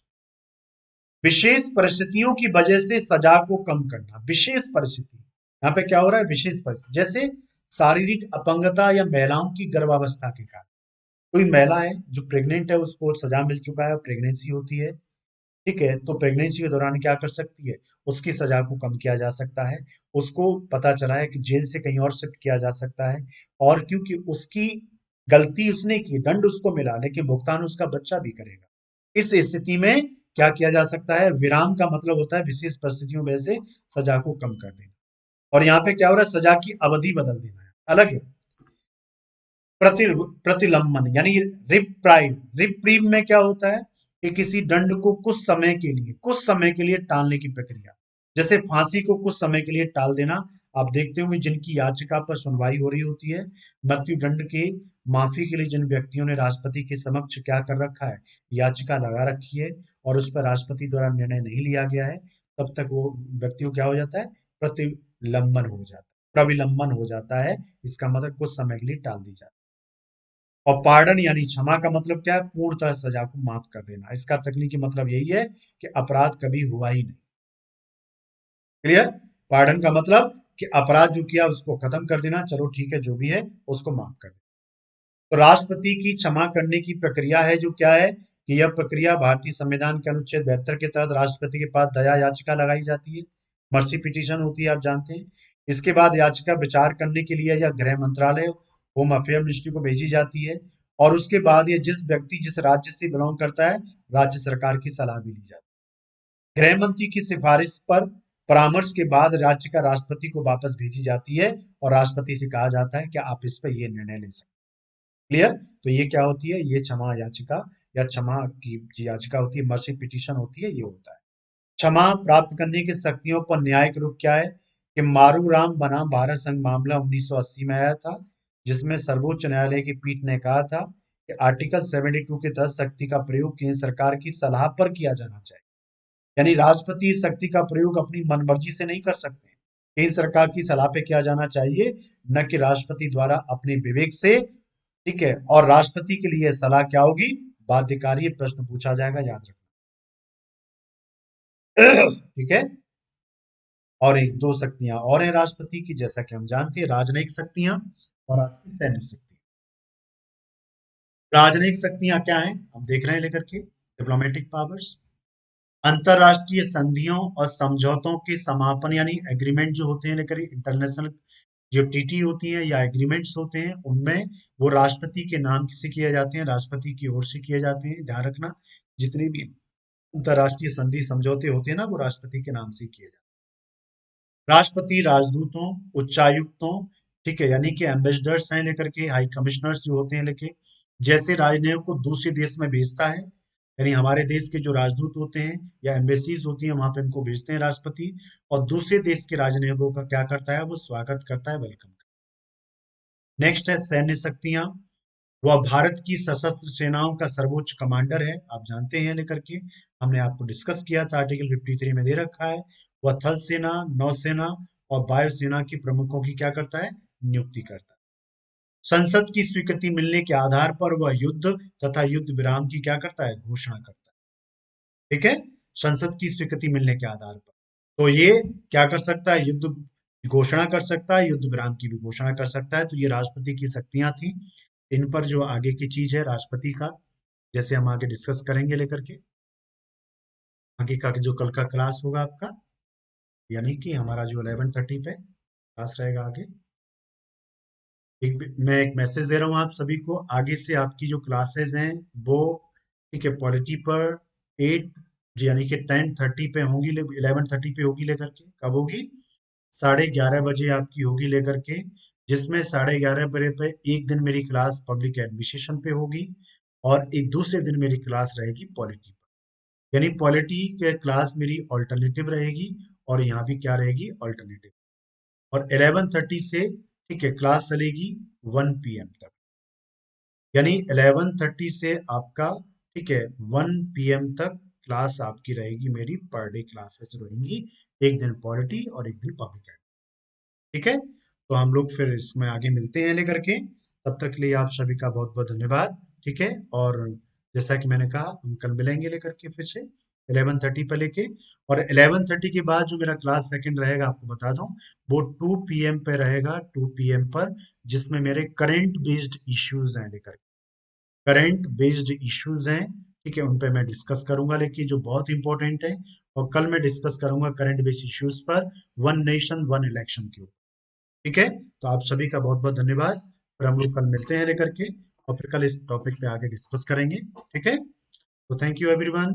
विशेष परिस्थितियों की वजह से सजा को कम करना। विशेष परिस्थिति, यहाँ पे क्या हो रहा है, विशेष परिस्थिति, जैसे शारीरिक अपंगता या महिलाओं की गर्भावस्था के कारण। कोई महिला है जो प्रेग्नेंट है, उसको सजा मिल चुका है, प्रेगनेंसी होती है, ठीक है, तो प्रेगनेंसी के दौरान क्या कर सकती है, उसकी सजा को कम किया जा सकता है। उसको पता चला है कि जेल से कहीं और शिफ्ट किया जा सकता है, और क्योंकि उसकी गलती उसने की, दंड उसको मिला, लेकिन भुगतान उसका बच्चा भी करेगा। इस स्थिति में क्या किया जा सकता है, विराम का मतलब होता है विशेष परिस्थितियों में से सजा को कम कर देना। और यहाँ पे क्या हो रहा है, सजा की अवधि बदल देना है, अलग है। प्रति प्रतिलंबन यानी रिप्रीव में क्या होता है कि किसी दंड को कुछ समय के लिए टालने की प्रक्रिया, जैसे फांसी को कुछ समय के लिए टाल देना। आप देखते होंगे जिनकी याचिका पर सुनवाई हो रही होती है, मृत्यु दंड के माफी के लिए जिन व्यक्तियों ने राष्ट्रपति के समक्ष क्या कर रखा है, याचिका लगा रखी है, और उस पर राष्ट्रपति द्वारा निर्णय नहीं लिया गया है, तब तक वो व्यक्ति को क्या हो जाता है, प्रतिलंबन हो जाता है, प्रविलंबन हो जाता है। इसका मतलब कुछ समय के लिए टाल दी जाती है। और पार्डन यानी क्षमा का मतलब क्या है, पूर्णतः सजा को माफ कर देना। इसका तकनीकी मतलब यही है कि अपराध कभी हुआ ही नहीं। क्लियर। पार्डन का मतलब कि अपराध जो किया उसको खत्म कर देना, चलो ठीक है जो भी है उसको माफ कर देना। तो राष्ट्रपति की क्षमा करने की प्रक्रिया है जो क्या है, कि यह प्रक्रिया भारतीय संविधान के अनुच्छेद 72 के तहत राष्ट्रपति के पास दया याचिका लगाई जाती है, मर्सी पिटीशन होती है, आप जानते हैं। इसके बाद याचिका विचार करने के लिए या गृह मंत्रालय, होम अफेयर मिनिस्ट्री को भेजी जाती है, और उसके बाद ये जिस व्यक्ति जिस राज्य से बिलोंग करता है, राज्य सरकार की सलाह भी ली जाती है। गृह मंत्री की सिफारिश पर परामर्श के बाद याचिका राष्ट्रपति को वापस भेजी जाती है, और राष्ट्रपति से कहा जाता है कि आप इस पर ये निर्णय ले सकते हैं। क्लियर। तो ये क्या होती है, ये क्षमा याचिका या क्षमा की जो याचिका होती है, मर्सी पिटीशन होती है, ये होता है। क्षमा प्राप्त करने की शक्तियों पर न्यायिक रूप क्या है, कि मारूराम बनाम भारत संघ मामला 1980 में आया था, जिसमें सर्वोच्च न्यायालय की पीठ ने कहा था कि आर्टिकल 72 के तहत शक्ति का प्रयोग केंद्र सरकार की सलाह पर किया जाना चाहिए। यानी राष्ट्रपति इस शक्ति का प्रयोग अपनी मनमर्जी से नहीं कर सकते, केंद्र सरकार की सलाह पे किया जाना चाहिए, न कि राष्ट्रपति द्वारा अपने विवेक से। ठीक है, और राष्ट्रपति के लिए सलाह क्या होगी, बाध्यकारी प्रश्न पूछा जाएगा, याद रखना। ठीक है। और एक दो शक्तियां और हैं राष्ट्रपति की, जैसा कि हम जानते हैं, राजनयिक शक्तियां और आपकी सैन्य शक्ति। राजनयिक शक्तियां क्या हैं, हम देख रहे हैं लेकर के, डिप्लोमेटिक पावर्स, अंतरराष्ट्रीय संधियों और समझौतों के समापन, यानी एग्रीमेंट जो होते हैं लेकर, इंटरनेशनल जो टीटी होती है या एग्रीमेंट्स होते हैं, उनमें वो राष्ट्रपति के नाम से किए जाते हैं, राष्ट्रपति की ओर से किए जाते हैं, ध्यान रखना। जितने भी अंतरराष्ट्रीय संधि समझौते होते हैं ना, वो राष्ट्रपति के नाम से किए जाते हैं। राष्ट्रपति राजदूतों, उच्चायुक्तों, ठीक है, यानी कि एम्बेसडर्स हैं लेकर के, हाई कमिश्नर्स जो होते हैं लेके, जैसे राजनयिकों को दूसरे देश में भेजता है, यानी हमारे देश के जो राजदूत होते हैं या एम्बेसीज होती हैं, वहां पे इनको भेजते हैं राष्ट्रपति, और दूसरे देश के राजनयिकों का क्या करता है, वो स्वागत करता है, वेलकम। नेक्स्ट है सैन्य शक्तियां। वह भारत की सशस्त्र सेनाओं का सर्वोच्च कमांडर है, आप जानते हैं लेकर के, हमने आपको डिस्कस किया था, आर्टिकल 53 में दे रखा है। वह थल सेना, नौसेना और वायुसेना के प्रमुखों की क्या करता है, नियुक्ति करता है। संसद की स्वीकृति मिलने के आधार पर वह युद्ध तथा युद्ध विराम की क्या करता है, घोषणा करता है। ठीक है, संसद की स्वीकृति मिलने के आधार पर, तो ये क्या कर सकता है, युद्ध की घोषणा कर सकता है, युद्ध विराम की भी घोषणा कर सकता है। तो ये राष्ट्रपति की शक्तियां थी। इन पर जो आगे की चीज है राष्ट्रपति का, जैसे हम आगे डिस्कस करेंगे लेकर के, आगे का जो कल का क्लास होगा आपका, यानी कि हमारा जो 11:30 पे क्लास रहेगा आगे। मैं एक मैसेज दे रहा हूँ आप सभी को, आगे से आपकी जो क्लासेस हैं वो, ठीक है, पॉलिटी पर 8 यानी कि 10:30 पे होंगी, 11:30 पे होगी लेकर के, कब होगी, 11:30 बजे आपकी होगी लेकर के, जिसमें 11:30 बजे पे एक दिन मेरी क्लास पब्लिक एडमिनिस्ट्रेशन पे होगी, और एक दूसरे दिन मेरी क्लास रहेगी पॉलिटी पर। यानी पॉलिटी के क्लास मेरी ऑल्टरनेटिव रहेगी और यहाँ भी क्या रहेगी, ऑल्टरनेटिव। और 11:30 से ठीक है क्लास चलेगी 1 PM तक। यानी 11:30 से आपका ठीक है 1 PM तक क्लास आपकी रहेगी, मेरी पर डे क्लासेस रहेंगी, एक दिन पॉलिटी और एक दिन पब्लिक। ठीक है, तो हम लोग फिर इसमें आगे मिलते हैं लेकर के। तब तक के लिए आप सभी का बहुत बहुत धन्यवाद। ठीक है, और जैसा कि मैंने कहा हम कल मिलेंगे लेकर के फिर से 11:30 पर लेके। और 11:30 के बाद जो मेरा क्लास सेकंड रहेगा आपको बता दूं, वो 2 PM पे रहेगा, 2 PM पर, जिसमें मेरे करंट बेस्ड इश्यूज हैं लेकर, करंट बेस्ड इश्यूज हैं। ठीक है, उन पे मैं डिस्कस करूंगा, लेकिन जो बहुत इंपॉर्टेंट है। और कल मैं डिस्कस करूंगा करंट बेस्ड इश्यूज पर, वन नेशन वन इलेक्शन के ऊपर। ठीक है, तो आप सभी का बहुत बहुत धन्यवाद। फिर हम लोग कल मिलते हैं लेकर के, और फिर कल इस टॉपिक पे आगे डिस्कस करेंगे। ठीक है, तो थैंक यू एवरीवन।